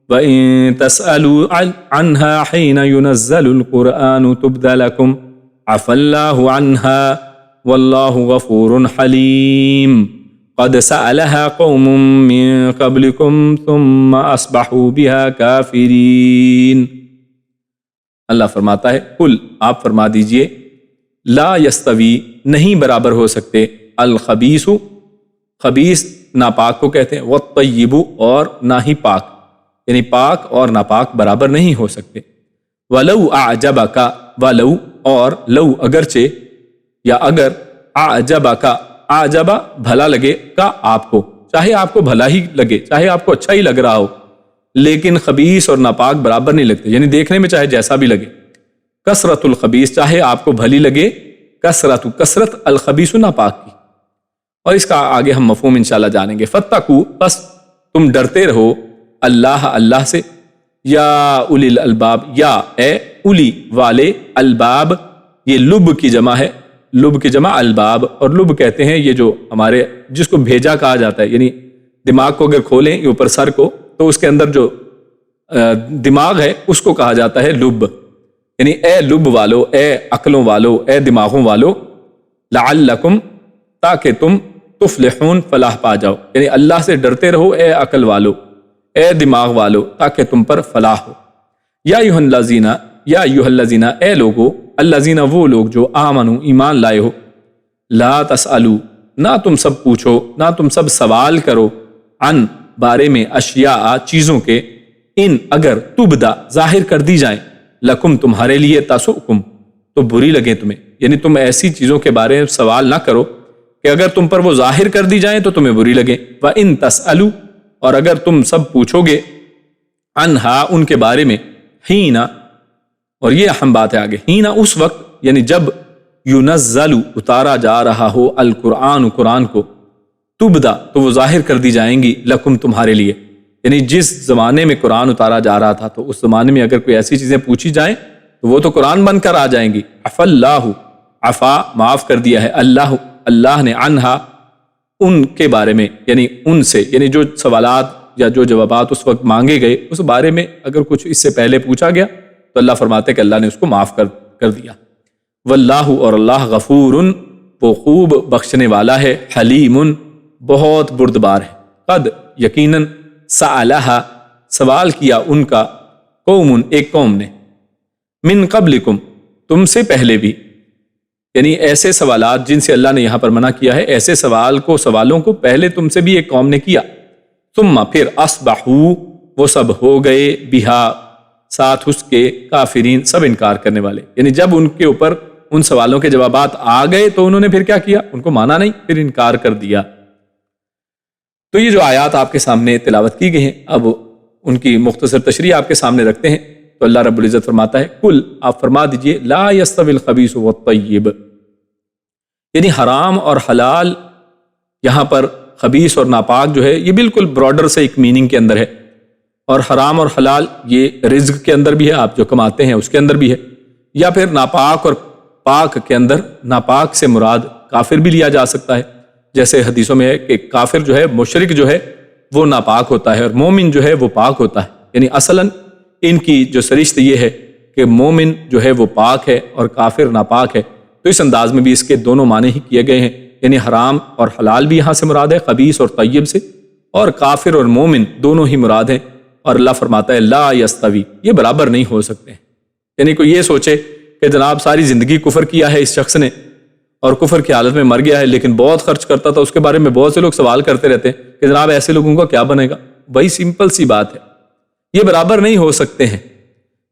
وَإِن تَسْأَلُوا عَنْهَا حِينَ يُنَزَّلُ الْقُرْآنُ تُبْدَ لَكُمْ عَفَا اللَّهُ عَنْهَا وَاللَّهُ غَفُورٌ حَلِيمٌ قَدْ سَأَلَهَا قَوْمٌ مِّن قَبْلِكُمْ ثُمَّ أَصْبَحُوا بِهَا كَافِرِينَ۔ اللہ فرماتا ہے قل، آپ فرما دیجئے، لا یستوی، نہیں برابر ہو سکتے، الخبیث، خبیث ناپاک کو کہتے ہیں، والطیب، اور نہ ہی پاک، یعنی پاک اور ناپاک برابر نہیں ہو سکتے۔ ولو اعجبک، ولو اور لو اگرچہ یا اگر، اعجبک، اعجبا بھلا لگے کا آپ کو، چاہے آپ کو بھلا ہی لگے، چاہے آپ کو اچھا ہی لگ رہا ہو، لیکن خبیث اور ناپاک برابر نہیں لگتے، یعنی دیکھنے میں چاہے جیسا بھی لگے۔ کثرت الخبیث، چاہے آپ کو بھلی لگے، کثرت الخبیث ناپاک کی۔ اور اس کا آگے ہم مفہوم انشاءاللہ جانیں گے۔ فتقو، پس تم ڈرتے رہو، اللہ سے، یا اولی الالباب، یا اے اولی والے، الباب یہ لب کی جمع ہے، لب کی جمع الباب، اور لب کہتے ہیں یہ جو ہمارے جس کو بھیجا کہا جاتا ہے، یعنی دماغ کو اگر کھولیں یہ اوپر سر کو تو اس کے اندر جو دماغ ہے اس کو کہا جاتا ہے لب، یعنی اے لب والو، اے عقلوں والو، اے دماغوں والو، لعلکم، تاکہ تم تفلحون، فلاح پا جاؤ، یعنی اللہ سے ڈرتے رہو اے عقل والو، اے دماغ والو، تاکہ تم پر فلاح ہو۔ یا ایھا الذین، یا ایھا الذین، اے لوگو، الذین وہ لوگ جو آمنو ایمان لائے ہو، لا تسألو، نہ تم سب پوچھو، نہ تم سب سوال کرو، عن بارے میں، اشیاء چیزوں کے، ان اگر تبدا ظاہر کر دی جائیں، لکم تمہارے لیے، تسؤکم تو بری لگیں تمہیں، یعنی تم ایسی چیزوں کے بارے میں سوال نہ کرو کہ اگر تم پر وہ ظاہر کر دی جائیں تو تمہیں بری لگیں۔ وَإِن تَسْأَلُوا، اور اگر تم سب پوچھو گے، عنہا ان کے بارے میں، ہینا، اور یہ اہم بات ہے آگے، ہینا اس وقت، یعنی جب ينزل اتارا جا رہا ہو، القرآن قرآن کو، تبدا تو وہ ظاہر کر دی جائیں گی، لکم تمہارے لیے، یعنی جس زمانے میں قرآن اتارا جا رہا تھا تو اس زمانے میں اگر کوئی ایسی چیزیں پوچھی جائیں تو وہ تو قرآن بن کر آ جائیں گی۔ عفا اللہ، عفا معاف کر دیا ہے، اللہ نے، عنہا ان کے بارے میں، یعنی ان سے، یعنی جو سوالات یا جو جوابات اس وقت مانگے گئے اس بارے میں اگر کچھ اس سے پہلے پوچھا گیا تو اللہ فرماتے کہ اللہ نے اس کو معاف کر دیا۔ واللہ، اور اللہ، غفور، وہ خوب بخشنے والا ہے، حلیم، بہت بردبار ہے۔ قد، یقیناً، سألہا، سوال کیا ان کا، قوم، ایک قوم نے، من قبلکم، تم سے پہلے بھی، یعنی ایسے سوالات جن سے اللہ نے یہاں پر منع کیا ہے، ایسے سوالوں کو پہلے تم سے بھی ایک قوم نے کیا، ثم پھر اصبحوا، وہ سب ہو گئے، بہا ساتھ اس کے، کافرین، سب انکار کرنے والے، یعنی جب ان کے اوپر ان سوالوں کے جوابات آ گئے تو انہوں نے پھر کیا کیا، ان کو مانا نہیں، پھر انکار کر دیا۔ تو یہ جو آیات آپ کے سامنے تلاوت کی گئی ہیں، اب ان کی مختصر تشریح آپ کے سامنے رکھتے ہیں۔ تو اللہ رب العزت فرماتا ہے، قل، آپ فرما دیجئے، لا یستوی الخبیث والطیب، یعنی حرام اور حلال، یہاں پر خبیث اور ناپاک جو ہے یہ بالکل براڈر سے ایک میننگ کے اندر ہے، اور حرام اور حلال یہ رزق کے اندر بھی ہے، آپ جو کماتے ہیں اس کے اندر بھی ہے، یا پھر ناپاک اور پاک کے اندر، ناپاک سے مراد کافر بھی لیا جا سکتا ہے، جیسے حدیثوں میں ہے کہ کافر جو ہے، مشرک جو ہے وہ ناپاک ہوتا ہے اور مومن جو ہے وہ پاک ہوتا ہے، یعنی اصلاً ان کی جو سرشت یہ ہے کہ مومن جو ہے وہ پاک ہے اور کافر ناپاک ہے۔ تو اس انداز میں بھی اس کے دونوں معنی ہی کیے گئے ہیں، یعنی حرام اور حلال بھی یہاں سے مراد ہے، خبیث اور طیب سے، اور کافر اور مومن دونوں ہی مراد ہیں۔ اور اللہ فرماتا ہے لا یستوی، یہ برابر نہیں ہو سکتے ہیں، یعنی کوئی یہ سوچے کہ جناب ساری زندگی کفر کیا ہے اس شخص نے اور کفر کی حالت میں مر گیا ہے لیکن بہت خرچ کرتا تھا، اس کے بارے میں بہت سے لوگ سوال کرتے رہتے ہیں کہ جناب ایسے لوگوں کا کیا بنے گا۔ بڑی سمپل سی بات ہے، یہ برابر نہیں ہو سکتے ہیں،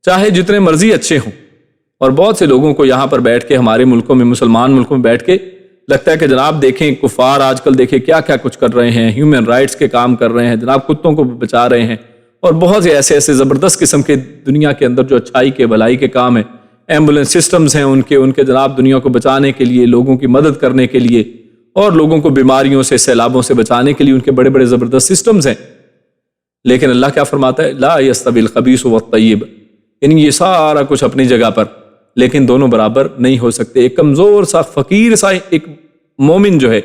چاہے جتنے مرضی اچھے ہوں۔ اور بہت سے لوگوں کو یہاں پر بیٹھ کے، ہمارے ملکوں میں، مسلمان ملکوں میں بیٹھ کے لگتا ہے کہ جناب دیکھیں کفار آج کل دیکھیں کیا کیا کچھ کر رہے ہیں، ہیومن رائٹس کے کام کر رہے ہیں، جناب کتوں کو بچا رہے ہیں اور بہت سے ایسے زبردست قسم کے دنیا کے اندر جو اچھائی کے بھلائی کے کام ہیں، ایمبولینس سسٹمز ہیں ان کے جناب دنیا کو بچانے کے لیے، لوگوں کی مدد کرنے کے لیے، اور لوگوں کو بیماریوں سے، سیلابوں سے بچانے کے لیے ان کے بڑے بڑے زبردست سسٹمز ہیں۔ لیکن اللہ کیا فرماتا ہے؟ لا یستوی الخبیث والطیب، یعنی یہ سارا کچھ اپنی جگہ پر، لیکن دونوں برابر نہیں ہو سکتے۔ ایک کمزور سا فقیر سا ایک مومن جو ہے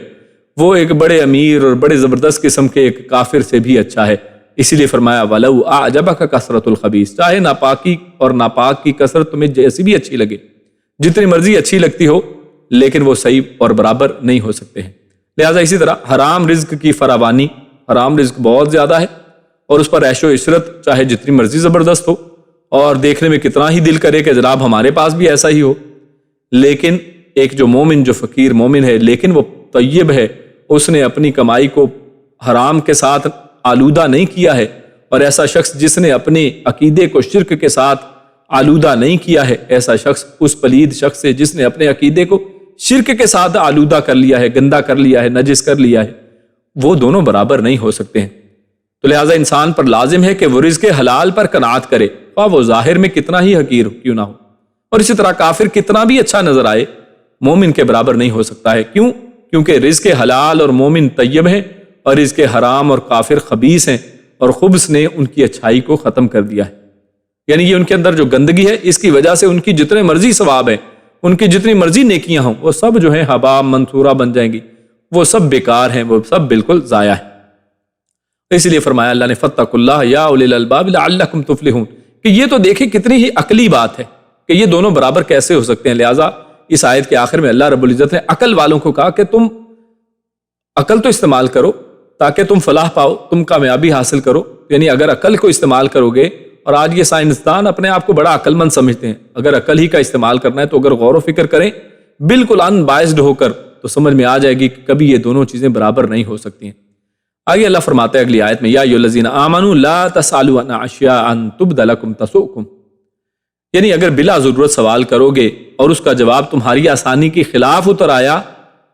وہ ایک بڑے امیر اور بڑے زبردست قسم کے ایک کافر سے بھی اچھا ہے۔ اسی لیے فرمایا وَلَوْ أَعْجَبَكَ كَثْرَةُ الْخَبِيثِ، چاہے ناپاکی اور ناپاک کی کثرت تمہیں جیسی بھی اچھی لگے، جتنی مرضی اچھی لگتی ہو، لیکن وہ صحیح اور برابر نہیں ہو سکتے ہیں۔ لہٰذا اسی طرح حرام رزق کی فراوانی، حرام رزق بہت زیادہ ہے، اور اس پر عیش و عشرت چاہے جتنی مرضی زبردست ہو اور دیکھنے میں کتنا ہی دل کرے کہ جناب ہمارے پاس بھی ایسا ہی ہو، لیکن ایک جو مومن، جو فقیر مومن ہے لیکن وہ طیب ہے، اس نے اپنی کمائی کو حرام کے ساتھ آلودہ نہیں کیا ہے، اور ایسا شخص جس نے اپنے عقیدے کو شرک کے ساتھ آلودہ نہیں کیا ہے، ایسا شخص اس پلید شخص سے جس نے اپنے عقیدے کو شرک کے ساتھ آلودہ کر لیا ہے، گندا کر لیا ہے، نجس کر لیا ہے، وہ دونوں برابر نہیں ہو سکتے ہیں۔ تو لہٰذا انسان پر لازم ہے کہ وہ رزق حلال پر قناعت کرے، خواہ وہ ظاہر میں کتنا ہی حقیر کیوں نہ ہو، اور اسی طرح کافر کتنا بھی اچھا نظر آئے، مومن کے برابر نہیں ہو سکتا ہے۔ کیوں؟ کیونکہ رزق حلال اور مومن طیب ہے، اور رزق حرام اور کافر خبیث ہیں، اور خبث نے ان کی اچھائی کو ختم کر دیا ہے۔ یعنی یہ ان کے اندر جو گندگی ہے، اس کی وجہ سے ان کی جتنے مرضی ثواب ہیں، ان کی جتنی مرضی نیکیاں ہوں، وہ سب جو ہیں حباب منثورہ بن جائیں گی، وہ سب بیکار ہیں، وہ سب بالکل ضائع ہیں۔ اس لیے فرمایا اللہ نے فاتقوا اللہ یا اولی الالباب لعلکم تفلحون، کہ یہ تو دیکھیں کتنی ہی عقلی بات ہے کہ یہ دونوں برابر کیسے ہو سکتے ہیں۔ لہٰذا اس آیت کے آخر میں اللہ رب العزت نے عقل والوں کو کہا کہ تم عقل تو استعمال کرو تاکہ تم فلاح پاؤ، تم کامیابی حاصل کرو۔ یعنی اگر عقل کو استعمال کرو گے، اور آج یہ سائنسدان اپنے آپ کو بڑا عقل مند سمجھتے ہیں، اگر عقل ہی کا استعمال کرنا ہے تو اگر غور و فکر کریں بالکل ان بائسڈ ہو کر، تو سمجھ میں آ جائے گی کہ کبھی یہ دونوں چیزیں برابر نہیں ہو سکتی ہیں۔ آگے اللہ فرماتا ہے اگلی آیت میں، یا ایھا الذین آمنوا لا تسألوا عن اشیاء تبد لکم تسؤکم، یعنی اگر بلا ضرورت سوال کرو گے اور اس کا جواب تمہاری آسانی کے خلاف اتر آیا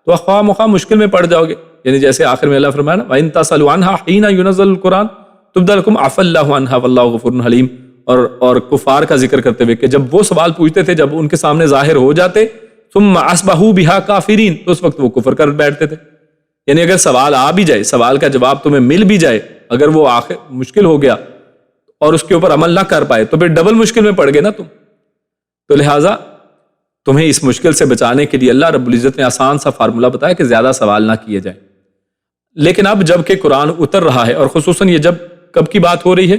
تو خواہ مخواہ مشکل میں پڑ جاؤ گے۔ یعنی جیسے آخر میں اللہ فرمایا نا وَإِن تَسْأَلُوا عَنْهَا حِينَ يُنَزَّلُ الْقُرْآنُ تُبْدَ لَكُمْ عَفَا اللَّهُ عَنْهَا وَاللَّهُ غَفُورٌ حَلِيمٌ، اور کفار کا ذکر کرتے ہوئے کہ جب وہ سوال پوچھتے تھے، جب ان کے سامنے ظاہر ہو جاتے ثُمَّ أَصْبَحُوا بِهَا كَافِرِينَ، تو اس وقت وہ کفر کر بیٹھتے تھے۔ یعنی اگر سوال آ بھی جائے، سوال کا جواب تمہیں مل بھی جائے، اگر وہ آخر مشکل ہو گیا اور اس کے اوپر عمل نہ کر پائے تو پھر ڈبل مشکل میں پڑ گئے نا تم۔ تو لہٰذا تمہیں اس مشکل سے بچانے کے لیے اللہ رب العزت نے آسان سا فارمولہ بتایا کہ زیادہ سوال نہ کیے جائیں۔ لیکن اب جب کہ قرآن اتر رہا ہے، اور خصوصاً یہ جب کب کی بات ہو رہی ہے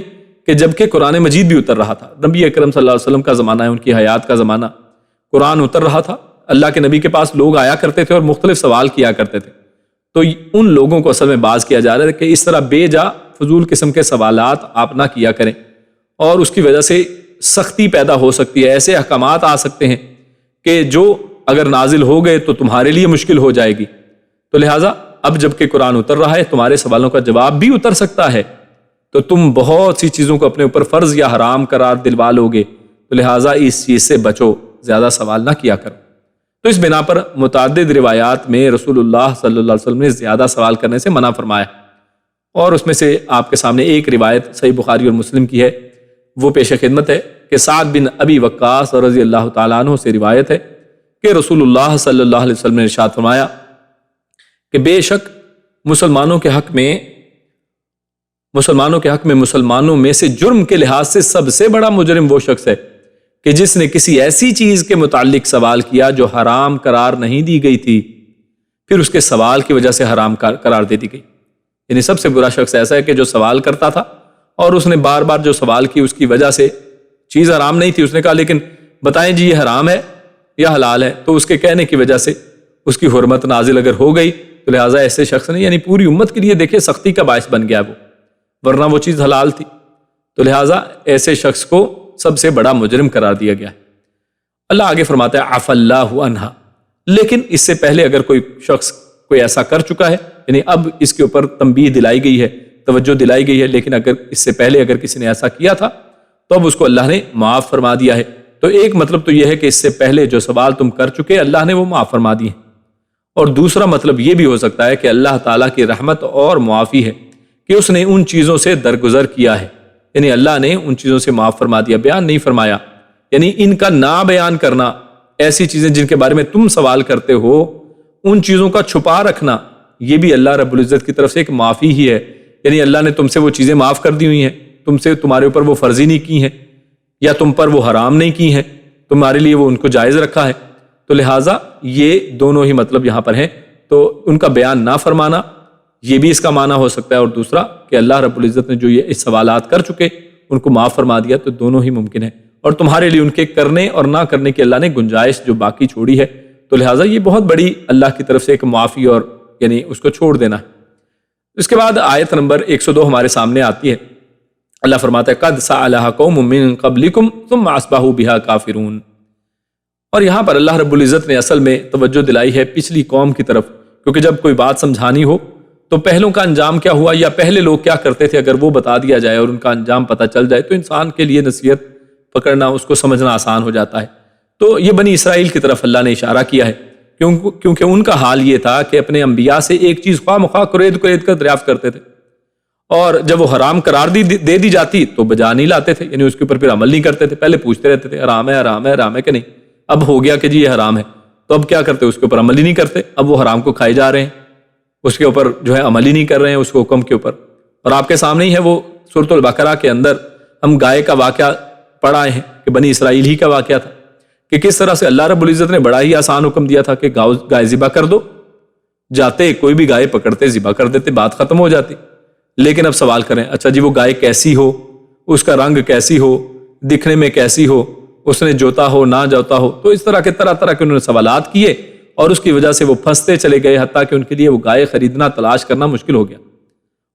کہ جب کہ قرآن مجید بھی اتر رہا تھا، نبی اکرم صلی اللہ علیہ وسلم کا زمانہ ہے، ان کی حیات کا زمانہ، قرآن اتر رہا تھا، اللہ کے نبی کے پاس لوگ آیا کرتے تھے اور مختلف سوال کیا کرتے تھے، تو ان لوگوں کو اصل میں باز کیا جا رہا ہے کہ اس طرح بے جا فضول قسم کے سوالات آپ نہ کیا کریں، اور اس کی وجہ سے سختی پیدا ہو سکتی ہے، ایسے احکامات آ سکتے ہیں کہ جو اگر نازل ہو گئے تو تمہارے لیے مشکل ہو جائے گی۔ تو لہٰذا اب جب کہ قرآن اتر رہا ہے، تمہارے سوالوں کا جواب بھی اتر سکتا ہے، تو تم بہت سی چیزوں کو اپنے اوپر فرض یا حرام قرار دلوا لو گے، تو لہٰذا اس چیز سے بچو، زیادہ سوال نہ کیا کرو۔ تو اس بنا پر متعدد روایات میں رسول اللہ صلی اللہ علیہ وسلم نے زیادہ سوال کرنے سے منع فرمایا، اور اس میں سے آپ کے سامنے ایک روایت صحیح بخاری اور مسلم کی ہے، وہ پیش خدمت ہے کہ سعد بن ابی وقاص رضی اللہ تعالیٰ عنہ سے روایت ہے کہ رسول اللہ صلی اللہ علیہ وسلم نے ارشاد فرمایا کہ بے شک مسلمانوں کے حق میں مسلمانوں میں سے جرم کے لحاظ سے سب سے بڑا مجرم وہ شخص ہے کہ جس نے کسی ایسی چیز کے متعلق سوال کیا جو حرام قرار نہیں دی گئی تھی، پھر اس کے سوال کی وجہ سے حرام قرار دے دی گئی۔ یعنی سب سے برا شخص ایسا ہے کہ جو سوال کرتا تھا اور اس نے بار بار جو سوال کی اس کی وجہ سے چیز حرام نہیں تھی، اس نے کہا لیکن بتائیں جی یہ حرام ہے یا حلال ہے، تو اس کے کہنے کی وجہ سے اس کی حرمت نازل اگر ہو گئی تو لہٰذا ایسے شخص نے، یعنی پوری امت کے لیے دیکھیں سختی کا باعث بن گیا وہ، ورنہ وہ چیز حلال تھی، تو لہٰذا ایسے شخص کو سب سے بڑا مجرم قرار دیا گیا ہے۔ اللہ آگے فرماتا ہے عفا اللہ عنہا، لیکن اس سے پہلے اگر کوئی شخص کوئی ایسا کر چکا ہے، یعنی اب اس کے اوپر تنبیہ دلائی گئی ہے، توجہ دلائی گئی ہے، لیکن اگر اس سے پہلے اگر کسی نے ایسا کیا تھا تو اب اس کو اللہ نے معاف فرما دیا ہے۔ تو ایک مطلب تو یہ ہے کہ اس سے پہلے جو سوال تم کر چکے اللہ نے وہ معاف فرما دی ہیں، اور دوسرا مطلب یہ بھی ہو سکتا ہے کہ اللہ تعالیٰ کی رحمت اور معافی ہے کہ اس نے ان چیزوں سے درگزر کیا ہے، یعنی اللہ نے ان چیزوں سے معاف فرما دیا، بیان نہیں فرمایا، یعنی ان کا نہ بیان کرنا، ایسی چیزیں جن کے بارے میں تم سوال کرتے ہو ان چیزوں کا چھپا رکھنا، یہ بھی اللہ رب العزت کی طرف سے ایک معافی ہی ہے۔ یعنی اللہ نے تم سے وہ چیزیں معاف کر دی ہوئی ہیں، تمہارے اوپر وہ فرضی نہیں کی ہیں یا تم پر وہ حرام نہیں کی ہیں، تمہارے لیے وہ ان کو جائز رکھا ہے۔ تو لہٰذا یہ دونوں ہی مطلب یہاں پر ہیں۔ تو ان کا بیان نہ فرمانا یہ بھی اس کا معنی ہو سکتا ہے، اور دوسرا کہ اللہ رب العزت نے جو یہ اس سوالات کر چکے ان کو معاف فرما دیا، تو دونوں ہی ممکن ہے، اور تمہارے لیے ان کے کرنے اور نہ کرنے کی اللہ نے گنجائش جو باقی چھوڑی ہے، تو لہٰذا یہ بہت بڑی اللہ کی طرف سے ایک معافی اور یعنی اس کو چھوڑ دینا ہے۔ اس کے بعد آیت نمبر 102 ہمارے سامنے آتی ہے۔ اللہ فرماتا ہے قد سألها قوم من قبلكم ثم اصبحوا بها کافرون، اور یہاں پر اللہ رب العزت نے اصل میں توجہ دلائی ہے پچھلی قوم کی طرف، کیونکہ جب کوئی بات سمجھانی ہو تو پہلوں کا انجام کیا ہوا یا پہلے لوگ کیا کرتے تھے، اگر وہ بتا دیا جائے اور ان کا انجام پتہ چل جائے تو انسان کے لیے نصیحت پکڑنا، اس کو سمجھنا آسان ہو جاتا ہے۔ تو یہ بنی اسرائیل کی طرف اللہ نے اشارہ کیا ہے، کیونکہ ان کا حال یہ تھا کہ اپنے انبیاء سے ایک چیز خواہ مخواہ کرید کر دریافت کرتے تھے، اور جب وہ حرام قرار دے دی جاتی تو بجا نہیں لاتے تھے، یعنی اس کے اوپر پھر عمل نہیں کرتے تھے، پہلے پوچھتے رہتے تھے حرام ہے حرام ہے حرام ہے کہ نہیں، اب ہو گیا کہ جی یہ حرام ہے تو اب کیا کرتے، اس کے اوپر عمل ہی نہیں کرتے، اب وہ حرام کو کھائے جا رہے ہیں، اس کے اوپر جو ہے عمل ہی نہیں کر رہے ہیں اس کو حکم کے اوپر۔ اور آپ کے سامنے ہی ہے وہ سورۃ البقرہ کے اندر ہم گائے کا واقعہ پڑھ آئے ہیں کہ بنی اسرائیل ہی کا واقعہ تھا کہ کس طرح سے اللہ رب العزت نے بڑا ہی آسان حکم دیا تھا کہ گائے ذبح کر دو، جاتے کوئی بھی گائے پکڑتے ذبح کر دیتے، بات ختم ہو جاتی۔ لیکن اب سوال کریں اچھا جی وہ گائے کیسی ہو، اس کا رنگ کیسی ہو، دکھنے میں کیسی ہو، اس نے جوتا ہو نہ جوتا ہو، تو اس طرح کے انہوں نے سوالات کیے اور اس کی وجہ سے وہ پھنستے چلے گئے، حتیٰ کہ ان کے لیے وہ گائے خریدنا تلاش کرنا مشکل ہو گیا۔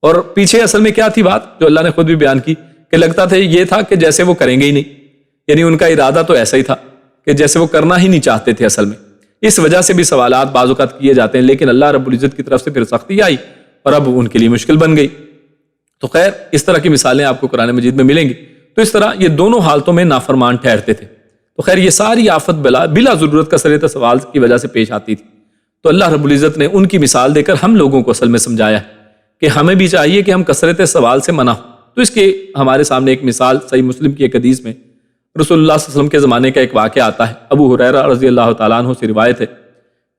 اور پیچھے اصل میں کیا تھی بات جو اللہ نے خود بھی بیان کی کہ لگتا تھا یہ تھا کہ جیسے وہ کریں گے ہی نہیں، یعنی ان کا ارادہ تو ایسا ہی تھا کہ جیسے وہ کرنا ہی نہیں چاہتے تھے اصل میں، اس وجہ سے بھی سوالات بعض اوقات کیے جاتے ہیں، لیکن اللہ رب العزت کی طرف سے پھر سختی آئی اور اب ان کے لیے مشکل بن گئی۔ تو خیر اس طرح کی مثالیں آپ کو قرآن مجید میں ملیں گی۔ تو اس طرح یہ دونوں حالتوں میں نافرمان ٹھہرتے تھے۔ تو خیر یہ ساری آفت بلا ضرورت کثرت سوال کی وجہ سے پیش آتی تھی، تو اللہ رب العزت نے ان کی مثال دے کر ہم لوگوں کو اصل میں سمجھایا ہے کہ ہمیں بھی چاہیے کہ ہم کثرت سوال سے منع ہوں۔ تو اس کے ہمارے سامنے ایک مثال صحیح مسلم کی ایک حدیث میں رسول اللہ صلی اللہ علیہ وسلم کے زمانے کا ایک واقعہ آتا ہے۔ ابو ہریرہ رضی اللہ تعالیٰ عنہ سے روایت ہے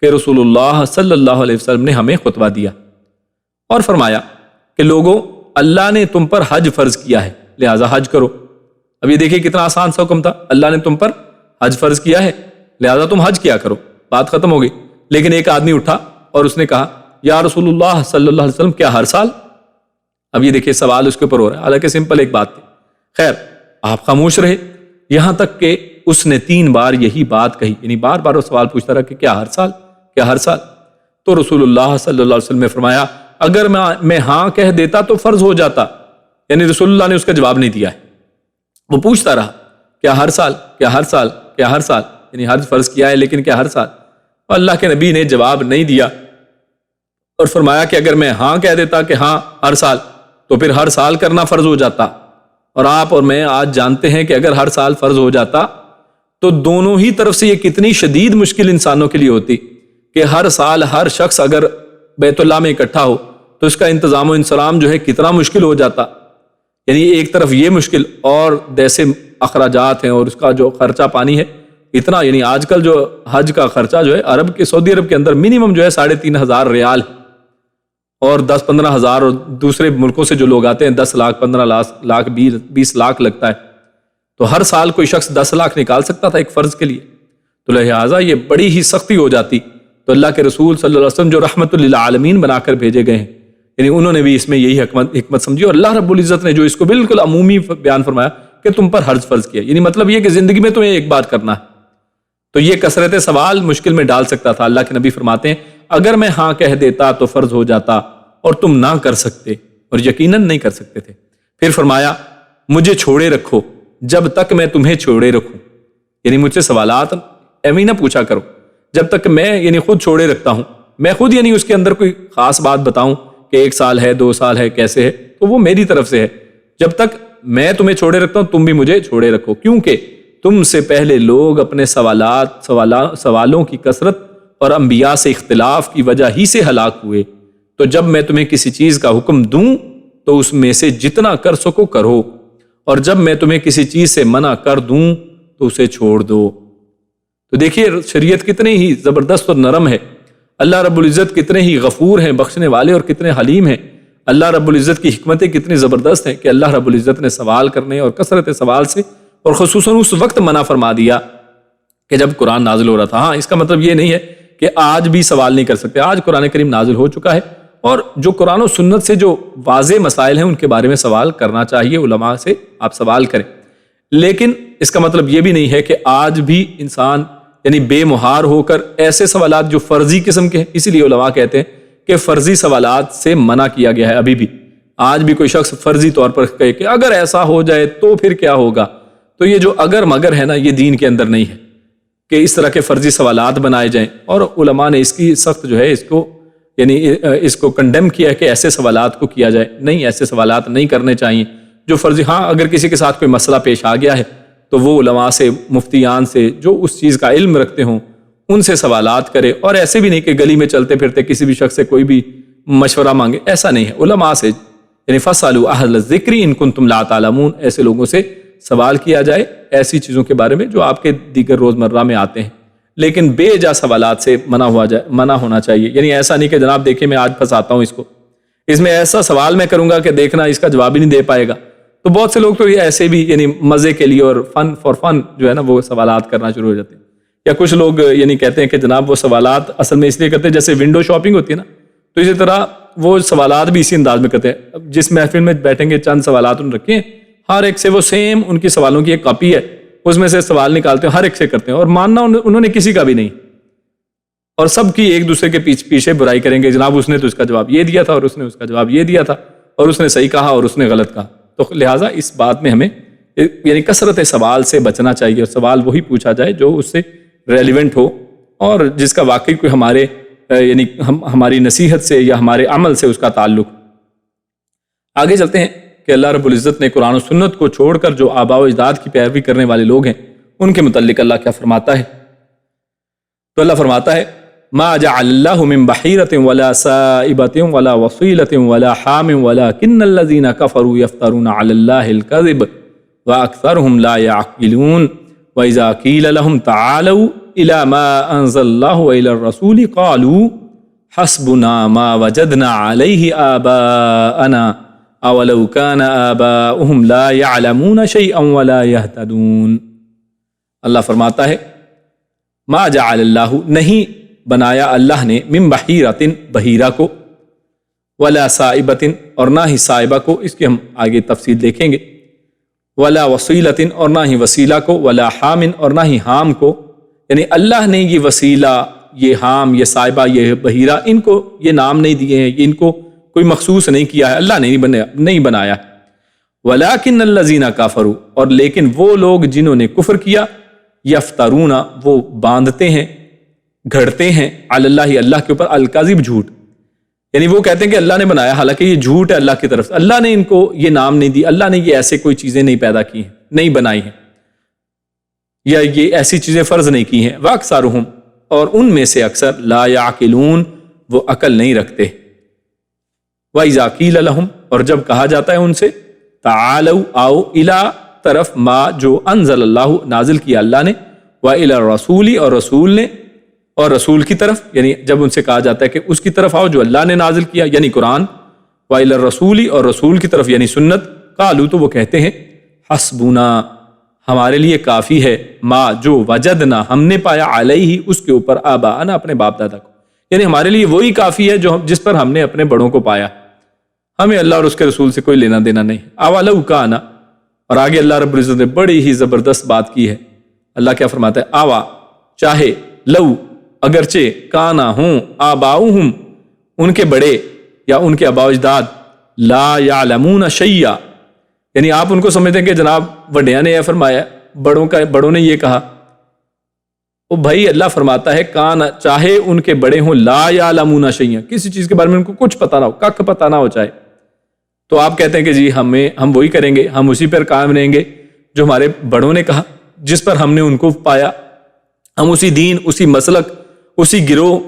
کہ رسول اللہ صلی اللہ علیہ وسلم نے ہمیں خطبہ دیا اور فرمایا کہ لوگوں اللہ نے تم پر حج فرض کیا ہے لہٰذا حج کرو۔ اب یہ دیکھیں کتنا آسان سا حکم تھا، اللہ نے تم پر حج فرض کیا ہے لہٰذا تم حج کیا کرو، بات ختم ہو گئی۔ لیکن ایک آدمی اٹھا اور اس نے کہا یا رسول اللہ صلی اللہ علیہ وسلم کیا ہر سال؟ اب یہ دیکھیں سوال اس کے اوپر ہو رہا ہے، حالانکہ سمپل ایک بات تھی۔ خیر آپ خاموش رہے یہاں تک کہ اس نے 3 بار یہی بات کہی، یعنی بار بار وہ سوال پوچھتا رہا کہ کیا ہر سال، کیا ہر سال؟ تو رسول اللہ صلی اللہ علیہ وسلم نے فرمایا اگر میں ہاں کہہ دیتا تو فرض ہو جاتا، یعنی رسول اللہ نے اس کا جواب نہیں دیا ہے، وہ پوچھتا رہا کیا ہر سال، کیا ہر سال، کیا ہر سال، یعنی حج فرض کیا ہے لیکن کیا ہر سال؟ اور اللہ کے نبی نے جواب نہیں دیا اور فرمایا کہ اگر میں ہاں کہہ دیتا کہ ہاں ہر سال تو پھر ہر سال کرنا فرض ہو جاتا، اور آپ اور میں آج جانتے ہیں کہ اگر ہر سال فرض ہو جاتا تو دونوں ہی طرف سے یہ کتنی شدید مشکل انسانوں کے لیے ہوتی کہ ہر سال ہر شخص اگر بیت اللہ میں اکٹھا ہو تو اس کا انتظام و انسلام جو ہے کتنا مشکل ہو جاتا۔ یعنی ایک طرف یہ مشکل اور جیسے اخراجات ہیں اور اس کا جو خرچہ پانی ہے اتنا، یعنی آج کل جو حج کا خرچہ جو ہے سعودی عرب کے اندر منیمم جو ہے 3,500 ریال ہے، اور 10-15 ہزار، اور دوسرے ملکوں سے جو لوگ آتے ہیں 10 لاکھ 15 لاکھ 20 لاکھ لگتا ہے۔ تو ہر سال کوئی شخص 10 لاکھ نکال سکتا تھا ایک فرض کے لیے، تو لہٰذا یہ بڑی ہی سختی ہو جاتی۔ تو اللہ کے رسول صلی اللہ علیہ وسلم جو رحمت للعالمین بنا کر بھیجے گئے ہیں، یعنی انہوں نے بھی اس میں یہی حکمت سمجھی، اور اللہ رب العزت نے جو اس کو بالکل عمومی بیان فرمایا کہ تم پر حج فرض کیا، یعنی مطلب یہ کہ زندگی میں تمہیں ایک بات کرنا ہے۔ تو یہ کثرت سوال مشکل میں ڈال سکتا تھا۔ اللہ کے نبی فرماتے ہیں اگر میں ہاں کہہ دیتا تو فرض ہو جاتا اور تم نہ کر سکتے، اور یقیناً نہیں کر سکتے تھے۔ پھر فرمایا مجھے چھوڑے رکھو جب تک میں تمہیں چھوڑے رکھوں، یعنی مجھ سے سوالات ایویں نہ پوچھا کرو جب تک میں یعنی خود چھوڑے رکھتا ہوں، میں خود یعنی اس کے اندر کوئی خاص بات بتاؤں کہ 1 سال ہے 2 سال ہے کیسے ہے، تو وہ میری طرف سے ہے۔ جب تک میں تمہیں چھوڑے رکھتا ہوں تم بھی مجھے چھوڑے رکھو، کیونکہ تم سے پہلے لوگ اپنے سوالوں کی کثرت اور انبیاء سے اختلاف کی وجہ ہی سے ہلاک ہوئے۔ تو جب میں تمہیں کسی چیز کا حکم دوں تو اس میں سے جتنا کر سکو کرو، اور جب میں تمہیں کسی چیز سے منع کر دوں تو اسے چھوڑ دو۔ تو دیکھیے شریعت کتنی ہی زبردست اور نرم ہے، اللہ رب العزت کتنے ہی غفور ہیں، بخشنے والے، اور کتنے حلیم ہیں۔ اللہ رب العزت کی حکمتیں کتنی زبردست ہیں کہ اللہ رب العزت نے سوال کرنے اور کثرت سوال سے، اور خصوصاً اس وقت منع فرما دیا کہ جب قرآن نازل ہو رہا تھا۔ ہاں، اس کا مطلب یہ نہیں ہے کہ آج بھی سوال نہیں کر سکتے، آج قرآن کریم نازل ہو چکا ہے، اور جو قرآن و سنت سے جو واضح مسائل ہیں ان کے بارے میں سوال کرنا چاہیے، علماء سے آپ سوال کریں۔ لیکن اس کا مطلب یہ بھی نہیں ہے کہ آج بھی انسان یعنی بے مہار ہو کر ایسے سوالات جو فرضی قسم کے ہیں، اسی لیے علماء کہتے ہیں کہ فرضی سوالات سے منع کیا گیا ہے۔ ابھی بھی آج بھی کوئی شخص فرضی طور پر کہے کہ اگر ایسا ہو جائے تو پھر کیا ہوگا، تو یہ جو اگر مگر ہے نا، یہ دین کے اندر نہیں ہے کہ اس طرح کے فرضی سوالات بنائے جائیں، اور علماء نے اس کی سخت جو ہے اس کو کنڈیم کیا ہے کہ ایسے سوالات کو کیا جائے، نہیں، ایسے سوالات نہیں کرنے چاہیے جو فرضی۔ ہاں، اگر کسی کے ساتھ کوئی مسئلہ پیش آ گیا ہے تو وہ علماء سے، مفتیان سے جو اس چیز کا علم رکھتے ہوں ان سے سوالات کرے، اور ایسے بھی نہیں کہ گلی میں چلتے پھرتے کسی بھی شخص سے کوئی بھی مشورہ مانگے، ایسا نہیں ہے۔ علماء سے یعنی فَاسْأَلُوا أَهْلَ الذِّكْرِ إِن كُنتُمْ لَا تَعْلَمُونَ، ایسے لوگوں سے سوال کیا جائے ایسی چیزوں کے بارے میں جو آپ کے دیگر روزمرہ میں آتے ہیں، لیکن بے جا سوالات سے منع ہونا چاہیے۔ یعنی ایسا نہیں کہ جناب دیکھیں میں آج پھنساتا ہوں اس میں ایسا سوال میں کروں گا کہ دیکھنا اس کا جواب ہی نہیں دے پائے گا۔ تو بہت سے لوگ تو یہ ایسے بھی یعنی مزے کے لیے اور فن جو ہے نا وہ سوالات کرنا شروع ہو جاتے ہیں، یا کچھ لوگ یعنی کہتے ہیں کہ جناب وہ سوالات اصل میں اس لیے کرتے ہیں جیسے ونڈو شاپنگ ہوتی ہے نا، تو اسی طرح وہ سوالات بھی اسی انداز میں کرتے ہیں۔ جس محفل میں بیٹھیں گے چند سوالات انہوں نے رکھے ہیں، ہر ایک سے وہ سیم ان کی سوالوں کی ایک کاپی ہے، اس میں سے سوال نکالتے ہیں، ہر ایک سے کرتے ہیں، اور ماننا انہوں نے کسی کا بھی نہیں، اور سب کی ایک دوسرے کے پیچھے برائی کریں گے، جناب اس نے تو اس کا جواب یہ دیا تھا، اور اس نے اس کا جواب یہ دیا تھا، اور اس نے صحیح کہا اور اس نے غلط کہا۔ تو لہٰذا اس بات میں ہمیں یعنی کثرت سوال سے بچنا چاہیے، اور سوال وہی پوچھا جائے جو اس سے ریلیونٹ ہو اور جس کا واقعی کوئی ہمارے یعنی ہماری نصیحت سے یا ہمارے عمل سے اس کا تعلق۔ آگے چلتے ہیں کہ اللہ رب العزت نے قرآن و سنت کو چھوڑ کر جو آباء و اجداد کی پیروی کرنے والے لوگ ہیں ان کے متعلق اللہ کیا فرماتا ہے؟ تو اللہ فرماتا ہے ما جعل اللہ من بحیرۃ ولا سائبۃ ولا وصیلۃ ولا حام ولکن الذین کفروا یفترون علی اللہ الکذب واکثرهم لا یعقلون واذا قیل لهم تعالوا الى ما انزل اللہ والى الرسول قالوا حسبنا ما وجدنا علیہ آباءنا اولو کان آباؤہم لا یعلمون شیئا ولا یہتدون۔ اللہ فرماتا ہے ما جعل اللہ، نہیں بنایا اللہ نے، من بحیرۃ، بحیرہ کو، ولا سائبۃ، اور نہ ہی سائبہ کو، اس کی ہم آگے تفصیل دیکھیں گے، ولا وسیلۃ، اور نہ ہی وسیلہ کو، ولا حام، اور نہ ہی حام کو۔ یعنی اللہ نے یہ وسیلہ، یہ حام، یہ سائبہ، یہ بحیرہ، ان کو یہ نام نہیں دیے ہیں، ان کو کوئی مخصوص نہیں کیا ہے، اللہ نے نہیں بنایا۔ ولیکن الذین کفروا، اور لیکن وہ لوگ جنہوں نے کفر کیا، یفترون، وہ باندھتے ہیں، گھڑتے ہیں، علی اللہ، اللہ کے اوپر، الکذب، جھوٹ، یعنی وہ کہتے ہیں کہ اللہ نے بنایا، حالانکہ یہ جھوٹ ہے اللہ کی طرف سے، اللہ نے ان کو یہ نام نہیں دی، اللہ نے یہ ایسے کوئی چیزیں نہیں پیدا کی ہیں، نہیں بنائی ہیں، یا یہ ایسی چیزیں فرض نہیں کی ہیں۔ واکثرہم، اور ان میں سے اکثر، لا یعقلون، وہ عقل نہیں رکھتے۔ وَإِذَا قِیلَ لَهُمْ، اور جب کہا جاتا ہے ان سے، تعالوا، آؤ، الی، طرف، ما، جو انزل اللہ، نازل کیا اللہ نے، وَإِلَى الرَّسُولِ، اور رسول نے، اور رسول کی طرف، یعنی جب ان سے کہا جاتا ہے کہ اس کی طرف آؤ جو اللہ نے نازل کیا یعنی قرآن، وَإِلَى الرَّسُولِ، اور رسول کی طرف یعنی سنت، قالوا، تو وہ کہتے ہیں، حسبنا، ہمارے لیے کافی ہے، ما، جو وجدنا، ہم نے پایا، علیہ، اس کے اوپر، آباءنا، اپنے باپ دادا کو، یعنی ہمارے لیے وہی کافی ہے جس پر ہم نے اپنے بڑوں کو پایا، ہمیں اللہ اور اس کے رسول سے کوئی لینا دینا نہیں۔ اولو کان، اور آگے اللہ رب العزت نے بڑی ہی زبردست بات کی ہے، اللہ کیا فرماتا ہے، آوا، چاہے، لو، اگرچہ، کانا، ہوں، آباؤہم، ان کے بڑے یا ان کے آباء و اجداد، لا یعلمون شیئا، یعنی آپ ان کو سمجھتے ہیں کہ جناب وڈیاں نے یہ فرمایا، بڑوں نے یہ کہا، وہ بھائی اللہ فرماتا ہے کانا، چاہے ان کے بڑے ہوں، لا یعلمون شیئا، کسی چیز کے بارے میں ان کو کچھ پتہ نہ ہو، کک پتہ نہ ہو چاہے، تو آپ کہتے ہیں کہ جی ہم وہی کریں گے، ہم اسی پر قائم رہیں گے جو ہمارے بڑوں نے کہا، جس پر ہم نے ان کو پایا، ہم اسی دین، اسی مسلک، اسی گروہ،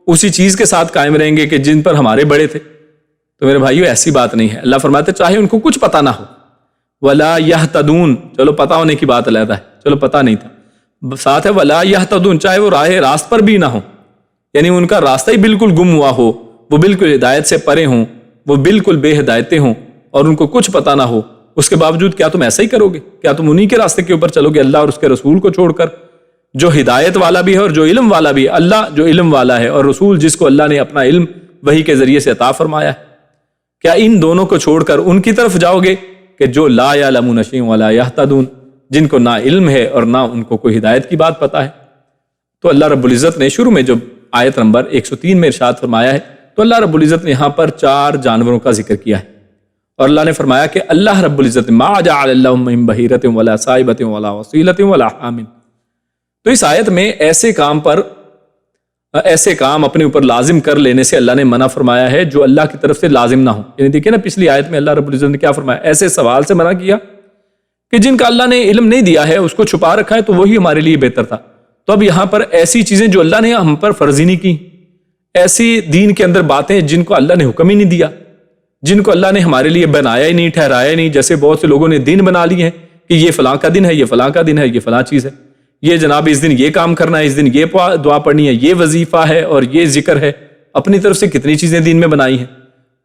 اسی چیز کے ساتھ قائم رہیں گے کہ جن پر ہمارے بڑے تھے۔ تو میرے بھائیو ایسی بات نہیں ہے، اللہ فرماتے چاہے ان کو کچھ پتہ نہ ہو، ولا یہتدون، چلو پتہ ہونے کی بات علیحدہ ہے، چلو پتہ نہیں تھا، ساتھ ہے ولا یہتدون، چاہے وہ راہ راست پر بھی نہ ہو، یعنی ان کا راستہ ہی بالکل گم ہوا ہو، وہ بالکل ہدایت سے پرے ہوں، وہ بالکل بے ہدایتیں ہوں اور ان کو کچھ پتہ نہ ہو، اس کے باوجود کیا تم ایسا ہی کرو گے؟ کیا تم انہی کے راستے کے اوپر چلو گے، اللہ اور اس کے رسول کو چھوڑ کر، جو ہدایت والا بھی ہے اور جو علم والا بھی ہے؟ اللہ جو علم والا ہے اور رسول جس کو اللہ نے اپنا علم وحی کے ذریعے سے عطا فرمایا ہے، کیا ان دونوں کو چھوڑ کر ان کی طرف جاؤ گے کہ جو لا یعلمون شیئا ولا یہتدون، جن کو نہ علم ہے اور نہ ان کو کوئی ہدایت کی بات پتہ ہے؟ تو اللہ رب العزت نے شروع میں جو آیت نمبر 103 میں ارشاد فرمایا ہے، تو اللہ رب العزت نے یہاں پر 4 جانوروں کا ذکر کیا ہے، اور اللہ نے فرمایا کہ اللہ رب العزت ما جعل اللہ من بحیرۃ ولا صائبۃ ولا وصیلۃ ولا حام۔ تو اس آیت میں ایسے کام اپنے اوپر لازم کر لینے سے اللہ نے منع فرمایا ہے جو اللہ کی طرف سے لازم نہ ہو۔ یعنی دیکھیں نا، پچھلی آیت میں اللہ رب العزت نے کیا فرمایا؟ ایسے سوال سے منع کیا کہ جن کا اللہ نے علم نہیں دیا ہے، اس کو چھپا رکھا ہے، تو وہی ہمارے لیے بہتر تھا۔ تو اب یہاں پر ایسی چیزیں جو اللہ نے ہم پر فرض ہی نہیں کی، ایسی دین کے اندر باتیں جن کو اللہ نے حکم ہی نہیں دیا، جن کو اللہ نے ہمارے لیے بنایا ہی نہیں، ٹھہرایا ہی نہیں، جیسے بہت سے لوگوں نے دن بنا لیے ہیں کہ یہ فلاں کا دن ہے، یہ فلاں کا دن ہے، یہ فلاں چیز ہے، یہ جناب اس دن یہ کام کرنا ہے، اس دن یہ دعا پڑھنی ہے، یہ وظیفہ ہے اور یہ ذکر ہے، اپنی طرف سے کتنی چیزیں دین میں بنائی ہیں۔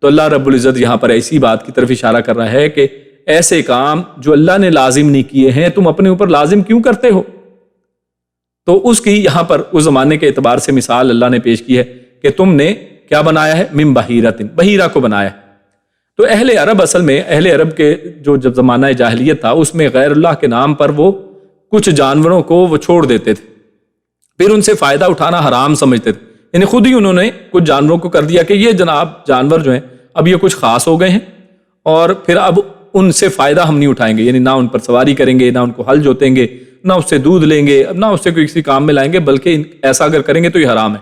تو اللہ رب العزت یہاں پر ایسی بات کی طرف اشارہ کر رہا ہے کہ ایسے کام جو اللہ نے لازم نہیں کیے ہیں تم اپنے اوپر لازم کیوں کرتے ہو؟ تو اس کی یہاں پر اس زمانے کے اعتبار سے مثال اللہ نے پیش کی ہے کہ تم نے کیا بنایا ہے؟ من بحیرۃ، بحیرہ کو بنایا ہے۔ تو اہل عرب، اصل میں اہل عرب کے جو جب زمانہ جاہلیت تھا اس میں غیر اللہ کے نام پر وہ کچھ جانوروں کو وہ چھوڑ دیتے تھے، پھر ان سے فائدہ اٹھانا حرام سمجھتے تھے، یعنی خود ہی انہوں نے کچھ جانوروں کو کر دیا کہ یہ جناب جانور جو ہیں اب یہ کچھ خاص ہو گئے ہیں اور پھر اب ان سے فائدہ ہم نہیں اٹھائیں گے، یعنی نہ ان پر سواری کریں گے، نہ ان کو ہل جوتیں گے، نہ اس سے دودھ لیں گے، نہ اس سے کوئی کسی کام میں لائیں گے، بلکہ ایسا اگر کریں گے تو یہ حرام ہے۔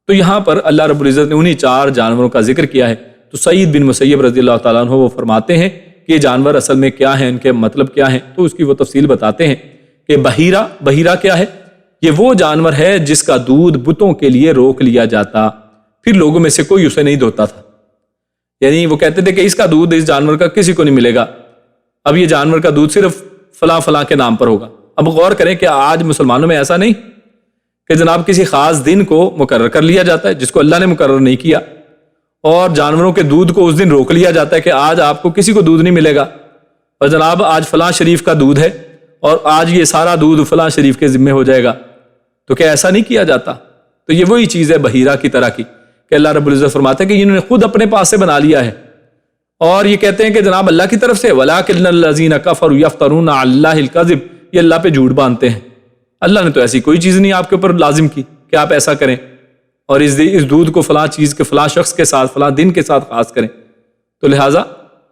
تو یہاں پر اللہ رب العزت نے انہی 4 جانوروں کا ذکر کیا ہے۔ تو سعید بن مسیب رضی اللہ تعالیٰ عنہ وہ فرماتے ہیں کہ یہ جانور اصل میں کیا ہیں، ان کے مطلب کیا ہیں، تو اس کی وہ تفصیل بتاتے ہیں کہ بحیرہ کیا ہے؟ یہ وہ جانور ہے جس کا دودھ بتوں کے لیے روک لیا جاتا، پھر لوگوں میں سے کوئی اسے نہیں دھوتا تھا، یعنی وہ کہتے تھے کہ اس کا دودھ اس جانور کا کسی کو نہیں ملے گا، اب یہ جانور کا دودھ صرف فلاں فلاں کے نام پر ہوگا۔ اب غور کریں کہ آج مسلمانوں میں ایسا نہیں کہ جناب کسی خاص دن کو مقرر کر لیا جاتا ہے جس کو اللہ نے مقرر نہیں کیا، اور جانوروں کے دودھ کو اس دن روک لیا جاتا ہے کہ آج آپ کو کسی کو دودھ نہیں ملے گا، اور جناب آج فلاں شریف کا دودھ ہے اور آج یہ سارا دودھ فلاں شریف کے ذمہ ہو جائے گا۔ تو کیا ایسا نہیں کیا جاتا؟ تو یہ وہی چیز ہے بحیرہ کی طرح کی کہ اللہ رب العزت فرماتے ہیں کہ انہوں نے خود اپنے پاس سے بنا لیا ہے، اور یہ کہتے ہیں کہ جناب اللہ کی طرف سے وَلَٰكِنَّ الَّذِينَ كَفَرُوا يَفْتَرُونَ عَلَى اللَّهِ الْكَذِبَ، یہ اللہ پہ جھوٹ باندھتے ہیں، اللہ نے تو ایسی کوئی چیز نہیں آپ کے اوپر لازم کی کہ آپ ایسا کریں اور اس دودھ کو فلاں چیز کے فلاں شخص کے ساتھ فلاں دن کے ساتھ خاص کریں۔ تو لہٰذا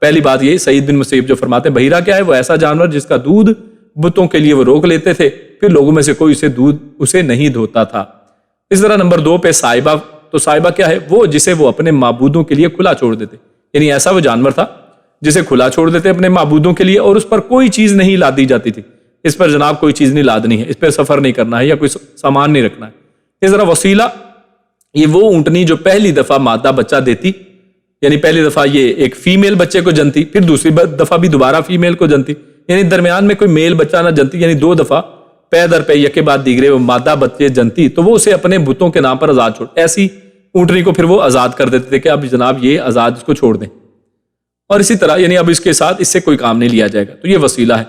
پہلی بات یہ سعید بن مسیب جو فرماتے ہیں بحیرہ کیا ہے؟ وہ ایسا جانور جس کا دودھ بتوں کے لیے وہ روک لیتے تھے، پھر لوگوں میں سے کوئی اسے نہیں دھوتا تھا۔ اس طرح نمبر 2 پہ صائبہ، تو صائبہ کیا ہے؟ وہ جسے وہ اپنے معبودوں کے لیے کھلا چھوڑ دیتے، یعنی ایسا وہ جانور تھا جسے کھلا چھوڑ دیتے اپنے معبودوں کے لیے، اور اس پر کوئی چیز نہیں لادی جاتی تھی، اس پر جناب کوئی چیز نہیں لادنی ہے، اس پہ سفر نہیں کرنا ہے یا کوئی سامان نہیں رکھنا ہے۔ اس طرح وسیلہ، یہ وہ اونٹنی جو پہلی دفعہ مادہ بچہ دیتی، یعنی پہلی دفعہ یہ ایک فیمیل بچے کو جنتی، پھر دوسری دفعہ بھی دوبارہ فیمیل کو جنتی، یعنی درمیان میں کوئی میل بچہ نہ جنتی، یعنی 2 دفعہ پے در پے یکے بعد دیگرے وہ مادہ بچے جنتی، تو وہ اسے اپنے بتوں کے نام پر آزاد چھوڑ، ایسی اونٹنی کو پھر وہ آزاد کر دیتے تھے کہ اب جناب یہ آزاد اس کو چھوڑ دیں، اور اسی طرح یعنی اب اس کے ساتھ اس سے کوئی کام نہیں لیا جائے گا، تو یہ وسیلہ ہے۔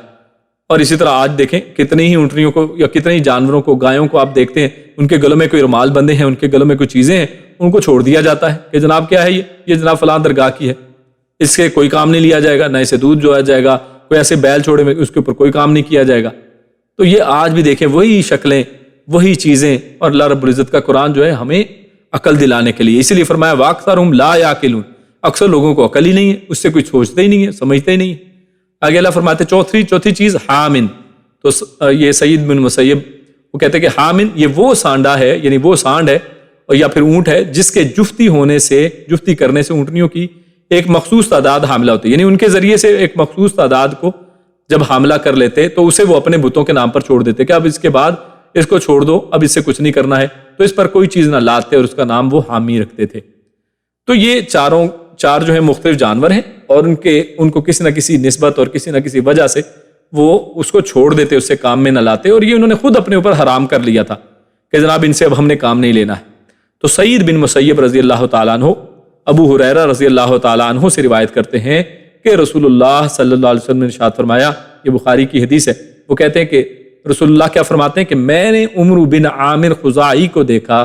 اور اسی طرح آج دیکھیں کتنی ہی اونٹنیوں کو یا کتنے ہی جانوروں کو، گایوں کو آپ دیکھتے ہیں ان کے گلوں میں کوئی رومال بندے ہیں، ان کے گلوں میں کوئی چیزیں ہیں، ان کو چھوڑ دیا جاتا ہے کہ جناب کیا ہے یہ جناب فلاں درگاہ کی ہے، اس سے کوئی کام نہیں لیا جائے گا، نہ اسے دودھ جو جائے گا، کوئی ایسے بیل چھوڑے میں اس کے اوپر کوئی کام نہیں کیا جائے گا۔ تو یہ آج بھی دیکھیں وہی شکلیں، وہی چیزیں، اور اللہ رب العزت کا قرآن جو ہے ہمیں عقل دلانے کے لیے، اسی لیے فرمایا وَأَكْثَرُهُمْ لَا يَعْقِلُونَ، اکثر لوگوں کو عقل ہی نہیں ہے، اس سے کوئی سوچتے ہی نہیں ہے، سمجھتے ہی نہیں ہے۔ آگے اللہ فرماتے چوتھی چیز حامن، تو یہ سعید بن مسیب وہ کہتے ہیں کہ حامن یہ وہ سانڈا ہے، یعنی وہ سانڈ ہے اور یا پھر اونٹ ہے جس کے جفتی کرنے سے اونٹنیوں کی ایک مخصوص تعداد حاملہ ہوتی ہے، یعنی ان کے ذریعے سے ایک مخصوص تعداد کو جب حاملہ کر لیتے تو اسے وہ اپنے بتوں کے نام پر چھوڑ دیتے کہ اب اس کے بعد اس کو چھوڑ دو، اب اس سے کچھ نہیں کرنا ہے، تو اس پر کوئی چیز نہ لاتے اور اس کا نام وہ حامی رکھتے تھے۔ تو یہ چاروں چار جو ہے مختلف جانور ہیں اور ان کو کسی نہ کسی نسبت اور کسی نہ کسی وجہ سے وہ اس کو چھوڑ دیتے، اس سے کام میں نہ لاتے، اور یہ انہوں نے خود اپنے اوپر حرام کر لیا تھا کہ جناب ان سے اب ہم نے کام نہیں لینا ہے۔ تو سعید بن مسیب رضی اللہ تعالیٰ عنہ ابو ہریرہ رضی اللہ تعالیٰ عنہ سے روایت کرتے ہیں کہ رسول اللہ صلی اللہ علیہ وسلم نے ارشاد فرمایا، یہ بخاری کی حدیث ہے، وہ کہتے ہیں کہ رسول اللہ کیا فرماتے ہیں کہ میں نے عمرو بن عامر خزاعی کو دیکھا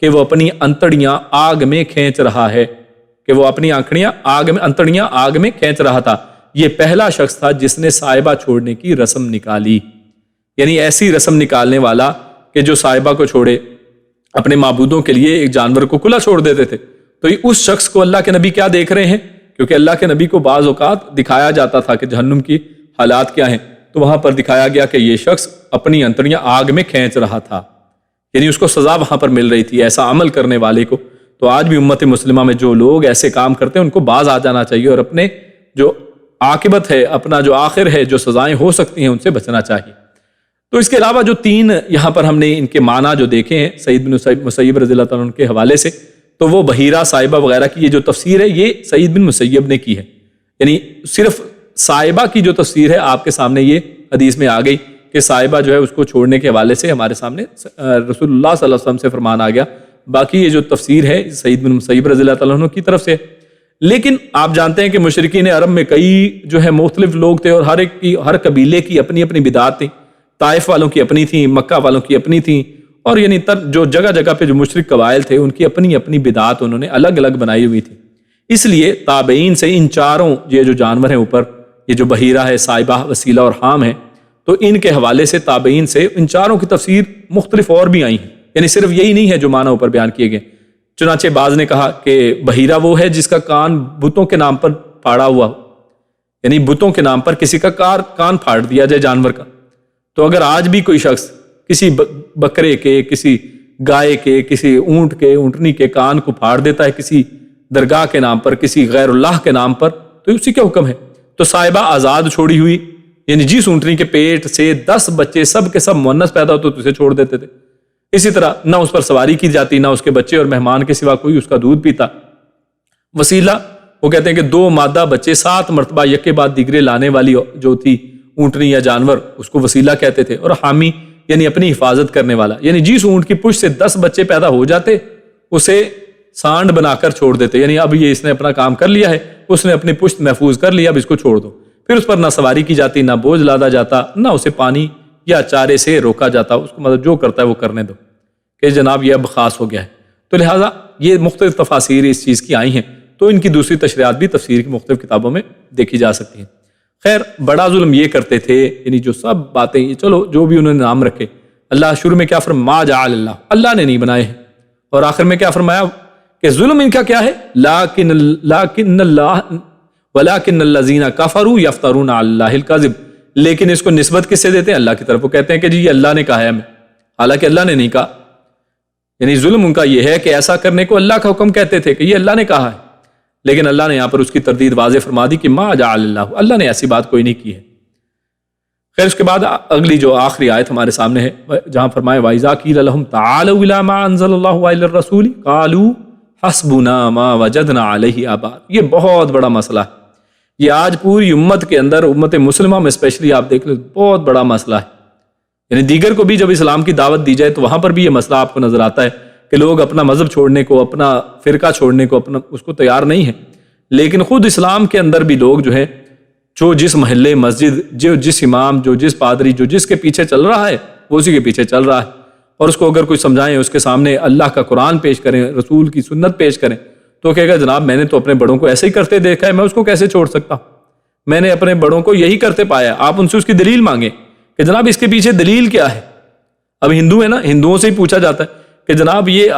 کہ وہ اپنی انتڑیاں آگ میں کھینچ رہا ہے، کہ وہ اپنی انتڑیاں آگ میں کھینچ رہا تھا۔ یہ پہلا شخص تھا جس نے سائبہ چھوڑنے کی رسم نکالی، یعنی ایسی رسم نکالنے والا کہ جو سائبہ کو چھوڑے، اپنے معبودوں کے لیے ایک جانور کو کھلا چھوڑ دیتے تھے۔ تو اس شخص کو اللہ کے نبی کیا دیکھ رہے ہیں؟ کیونکہ اللہ کے نبی کو بعض اوقات دکھایا جاتا تھا کہ جہنم کی حالات کیا ہیں، تو وہاں پر دکھایا گیا کہ یہ شخص اپنی انتڑیاں آگ میں کھینچ رہا تھا، یعنی اس کو سزا وہاں پر مل رہی تھی ایسا عمل کرنے والے کو۔ تو آج بھی امت مسلمہ میں جو لوگ ایسے کام کرتے ہیں ان کو باز آ جانا چاہیے، اور اپنے جو عاقبت ہے، اپنا جو آخر ہے، جو سزائیں ہو سکتی ہیں ان سے بچنا چاہیے۔ تو اس کے علاوہ جو تین یہاں پر ہم نے ان کے معنی جو دیکھے ہیں سعید بن مسیب رضی اللہ تعالیٰ عنہ کے حوالے سے، تو وہ بحیرہ، صائبہ وغیرہ کی یہ جو تفسیر ہے یہ سعید بن مسیب نے کی ہے، یعنی صرف صائبہ کی جو تفسیر ہے آپ کے سامنے یہ حدیث میں آ گئی کہ صائبہ جو ہے اس کو چھوڑنے کے حوالے سے ہمارے سامنے رسول اللہ صلی اللہ علیہ وسلم سے فرمان آ گیا۔ باقی یہ جو تفسیر ہے سعید بن مسیب رضی اللہ تعالیٰ عنہ کی طرف سے۔ لیکن آپ جانتے ہیں کہ مشرکین عرب میں کئی جو ہے مختلف لوگ تھے، اور ہر قبیلے کی اپنی اپنی بدعات تھیں۔ طائف والوں کی اپنی تھیں، مکہ والوں کی اپنی تھیں، اور یعنی جو جگہ جگہ پہ جو مشرک قبائل تھے ان کی اپنی اپنی بدعات انہوں نے الگ الگ بنائی ہوئی تھی۔ اس لیے تابعین سے ان چاروں یہ جو جانور ہیں اوپر، یہ جو بحیرہ ہے، صائبہ، وسیلہ اور حام ہے، تو ان کے حوالے سے تابعین سے ان چاروں کی تفسیر مختلف اور بھی آئی ہیں، یعنی صرف یہی نہیں ہے جو معنی اوپر بیان کیے گئے۔ چنانچہ بعض نے کہا کہ بحیرہ وہ ہے جس کا کان بتوں کے نام پر پھاڑا ہوا ہو، یعنی بتوں کے نام پر کسی کا کان پھاڑ دیا جائے جانور کا۔ تو اگر آج بھی کوئی شخص کسی بکرے کے، کسی گائے کے، کسی اونٹ کے، اونٹنی کے کان کو پھاڑ دیتا ہے کسی درگاہ کے نام پر، کسی غیر اللہ کے نام پر، تو اسی کا حکم ہے۔ تو صائبہ آزاد چھوڑی ہوئی، یعنی جس اونٹنی کے پیٹ سے 10 بچے سب کے سب مؤنث پیدا ہوتے تو اسے چھوڑ دیتے تھے۔ اسی طرح نہ اس پر سواری کی جاتی، نہ اس کے بچے اور مہمان کے سوا کوئی اس کا دودھ پیتا۔ وسیلہ وہ کہتے ہیں کہ 2 مادہ بچے 7 مرتبہ یک کے بعد دیگرے لانے والی جو تھی اونٹنی یا جانور، اس کو وسیلہ کہتے تھے۔ اور حامی یعنی اپنی حفاظت کرنے والا، یعنی جس اونٹ کی پشت سے 10 بچے پیدا ہو جاتے اسے سانڈ بنا کر چھوڑ دیتے، یعنی اب یہ اس نے اپنا کام کر لیا ہے، اس نے اپنی پشت محفوظ کر لیا، اب اس کو چھوڑ دو۔ پھر اس پر نہ سواری کی جاتی، نہ بوجھ لادا جاتا، نہ اسے پانی یا چارے سے روکا جاتا، اس کو مطلب جو کرتا ہے وہ کرنے دو کہ جناب یہ اب خاص ہو گیا ہے۔ تو لہٰذا یہ مختلف تفاسیر اس چیز کی آئی ہیں، تو ان کی دوسری تشریحات بھی تفسیر کی مختلف کتابوں میں دیکھی جا سکتی ہیں۔ خیر، بڑا ظلم یہ کرتے تھے، یعنی جو سب باتیں، چلو جو بھی انہوں نے نام رکھے، اللہ شروع میں کیا فرمایا؟ ما جعل اللہ، اللہ نے نہیں بنائے ہیں، اور آخر میں کیا فرمایا کہ ظلم ان کا کیا ہے؟ ولکن الذین کفروا یفترون علی اللہ الکذب، لیکن اس کو نسبت کس سے دیتے ہیں؟ اللہ کی طرف۔ وہ کہتے ہیں کہ جی یہ اللہ نے کہا ہے ہمیں، حالانکہ اللہ نے نہیں کہا۔ یعنی ظلم ان کا یہ ہے کہ ایسا کرنے کو اللہ کا حکم کہتے تھے کہ یہ اللہ نے کہا ہے، لیکن اللہ نے یہاں پر اس کی تردید واضح فرما دی کہ ما جعل اللہ، اللہ نے ایسی بات کوئی نہیں کی ہے۔ خیر، اس کے بعد اگلی جو آخری آیت ہمارے سامنے ہے، جہاں فرمائے وَإِذَا قِيلَ لَهُمْ تَعَالَوْا إِلَىٰ مَا أَنزَلَ اللَّهُ وَإِلَى الرَّسُولِ قَالُوا حَسْبُنَا مَا وَجَدْنَا عَلَيْهِ آبَاءَنَا۔ یہ بہت بڑا مسئلہ ہے، یہ آج پوری امت کے اندر، امت مسلمہ میں اسپیشلی آپ دیکھ لیں، بہت بڑا مسئلہ ہے۔ یعنی دیگر کو بھی جب اسلام کی دعوت دی جائے تو وہاں پر بھی یہ مسئلہ آپ کو نظر آتا ہے کہ لوگ اپنا مذہب چھوڑنے کو، اپنا فرقہ چھوڑنے کو، اس کو تیار نہیں ہے۔ لیکن خود اسلام کے اندر بھی لوگ جو ہے، جو جس محلے، مسجد، جو جس امام، جو جس پادری، جو جس کے پیچھے چل رہا ہے وہ اسی کے پیچھے چل رہا ہے، اور اس کو اگر کوئی سمجھائیں، اس کے سامنے اللہ کا قرآن پیش کریں، رسول کی سنت پیش کریں، تو کہے گا جناب میں نے تو اپنے بڑوں کو ایسے ہی کرتے دیکھا ہے، میں اس کو کیسے چھوڑ سکتا ہوں؟ میں نے اپنے بڑوں کو یہی کرتے پایا۔ آپ ان سے اس کی دلیل مانگیں کہ جناب اس کے پیچھے دلیل کیا ہے۔ اب ہندو ہے نا، ہندوؤں سے ہی پوچھا جاتا ہے کہ جناب یہ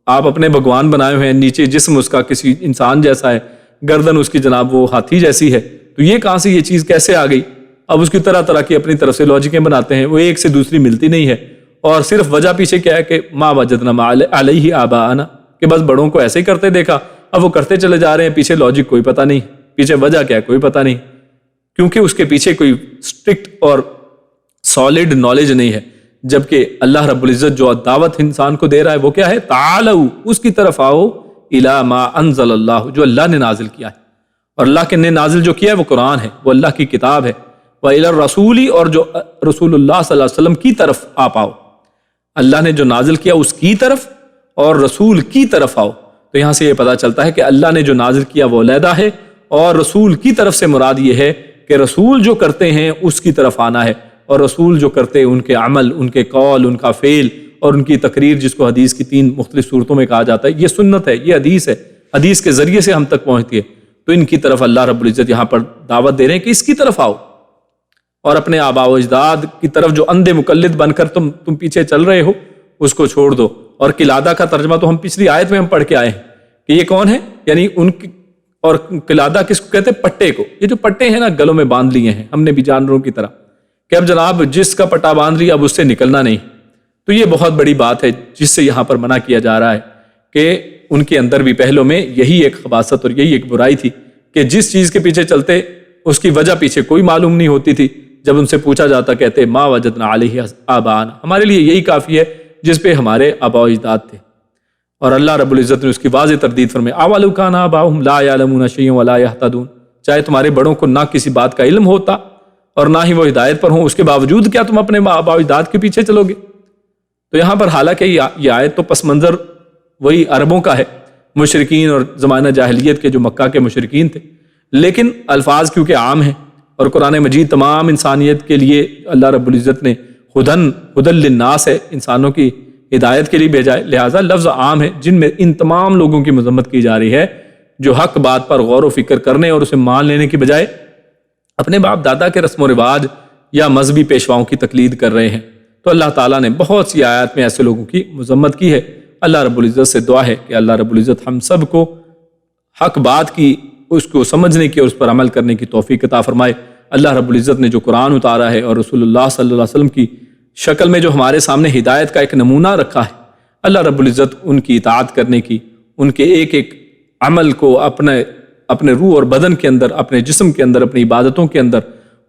آپ اپنے بھگوان بنائے ہوئے ہیں، نیچے جسم اس کا کسی انسان جیسا ہے، گردن اس کی جناب وہ ہاتھی جیسی ہے، تو یہ کہاں سے یہ چیز کیسے آ گئی؟ اب اس کی طرح طرح کی اپنی طرف سے لاجکیں بناتے ہیں، وہ ایک سے دوسری ملتی نہیں ہے، اور صرف وجہ پیچھے کیا ہے کہ ما وجدنا ما علیہ آباءنا، کہ بس بڑوں کو ایسے ہی کرتے دیکھا، اب وہ کرتے چلے جا رہے ہیں، پیچھے لاجک کوئی پتہ نہیں، پیچھے وجہ کیا ہے کوئی پتہ نہیں، کیونکہ اس کے پیچھے کوئی اسٹرکٹ اور سالڈ نالج نہیں ہے۔ جبکہ اللہ رب العزت جو دعوت انسان کو دے رہا ہے وہ کیا ہے؟ تعالوا، اس کی طرف آؤ، الی ما انزل اللہ، جو اللہ نے نازل کیا ہے، اور اللہ کے نے نازل جو کیا ہے وہ قرآن ہے، وہ اللہ کی کتاب ہے، وَإِلَى الرَّسُولِ، اور جو رسول اللہ صلی اللہ علیہ وسلم کی طرف آپ آؤ، اللہ نے جو نازل کیا اس کی طرف اور رسول کی طرف آؤ۔ تو یہاں سے یہ پتہ چلتا ہے کہ اللہ نے جو نازل کیا وہ علیحدہ ہے، اور رسول کی طرف سے مراد یہ ہے کہ رسول جو کرتے ہیں اس کی طرف آنا ہے، اور رسول جو کرتے ہیں ان کے عمل، ان کے قول، ان کا فعل اور ان کی تقریر، جس کو حدیث کی 3 مختلف صورتوں میں کہا جاتا ہے، یہ سنت ہے، یہ حدیث ہے، حدیث کے ذریعے سے ہم تک پہنچتی ہے۔ تو ان کی طرف اللہ رب العزت یہاں پر دعوت دے رہے ہیں کہ اس کی طرف آؤ، اور اپنے آباء و اجداد کی طرف جو اندھے مقلد بن کر تم پیچھے چل رہے ہو اس کو چھوڑ دو۔ اور قلادہ کا ترجمہ تو ہم پچھلی آیت میں ہم پڑھ کے آئے ہیں کہ یہ کون ہے، یعنی ان کی، اور قلادہ کس کو کہتے ہیں؟ پٹے کو۔ یہ جو پٹے ہیں نا گلوں میں باندھ لیے ہیں ہم نے بھی جانوروں کی طرح، کہ اب جناب جس کا پٹا باندھ لیا اب اس سے نکلنا نہیں۔ تو یہ بہت بڑی بات ہے جس سے یہاں پر منع کیا جا رہا ہے کہ ان کے اندر بھی پہلوں میں یہی ایک خباثت اور یہی ایک برائی تھی کہ جس چیز کے پیچھے چلتے اس کی وجہ پیچھے کوئی معلوم نہیں ہوتی تھی۔ جب ان سے پوچھا جاتا کہتے ما وجدنا علیہ آباءنا، ہمارے لیے یہی کافی ہے جس پہ ہمارے آباء و اجداد تھے۔ اور اللہ رب العزت نے اس کی واضح تردید فرمائی، اولو کان آباؤہم لا یعلمون شیئا ولا یہتدون، چاہے تمہارے بڑوں کو نہ کسی بات کا علم ہوتا اور نہ ہی وہ ہدایت پر ہوں، اس کے باوجود کیا تم اپنے آباء و اجداد کے پیچھے چلو گے؟ تو یہاں پر حالانکہ یہ آیت تو پس منظر وہی عربوں کا ہے، مشرکین اور زمانہ جاہلیت کے جو مکہ کے مشرکین تھے، لیکن الفاظ کیونکہ عام ہیں اور قرآن مجید تمام انسانیت کے لیے اللہ رب العزت نے ہدی للناس ہے، انسانوں کی ہدایت کے لیے بھیجا ہے، لہٰذا لفظ عام ہے جن میں ان تمام لوگوں کی مذمت کی جا رہی ہے جو حق بات پر غور و فکر کرنے اور اسے مان لینے کی بجائے اپنے باپ دادا کے رسم و رواج یا مذہبی پیشواؤں کی تقلید کر رہے ہیں۔ تو اللہ تعالیٰ نے بہت سی آیات میں ایسے لوگوں کی مذمت کی ہے۔ اللہ رب العزت سے دعا ہے کہ اللہ رب العزت ہم سب کو حق بات کی، اس کو سمجھنے کی اور اس پر عمل کرنے کی توفیق عطا فرمائے۔ اللہ رب العزت نے جو قرآن اتارا ہے اور رسول اللہ صلی اللہ علیہ وسلم کی شکل میں جو ہمارے سامنے ہدایت کا ایک نمونہ رکھا ہے، اللہ رب العزت ان کی اطاعت کرنے کی، ان کے ایک ایک عمل کو اپنے روح اور بدن کے اندر، اپنے جسم کے اندر، اپنی عبادتوں کے اندر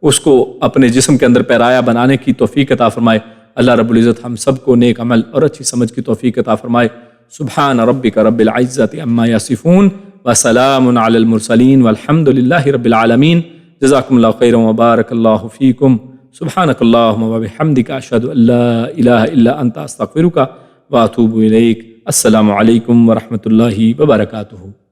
اس کو اپنے جسم کے اندر پیرایا بنانے کی توفیق عطا فرمائے۔ اللہ رب العزت ہم سب کو نیک عمل اور اچھی سمجھ کی توفیق عطا فرمائے۔ سبحان ربک رب العزت عما یصفون وسلام علی المرسلین والحمد للہ رب العالمین۔ جزاکم اللہ خیرا وبارک اللہ فیکم۔ سبحانک اللہم وبحمدک، اشہد ان لا الہ الا انت، استغفرک واتوب الیک۔ السلام علیکم ورحمۃ اللہ وبرکاتہ۔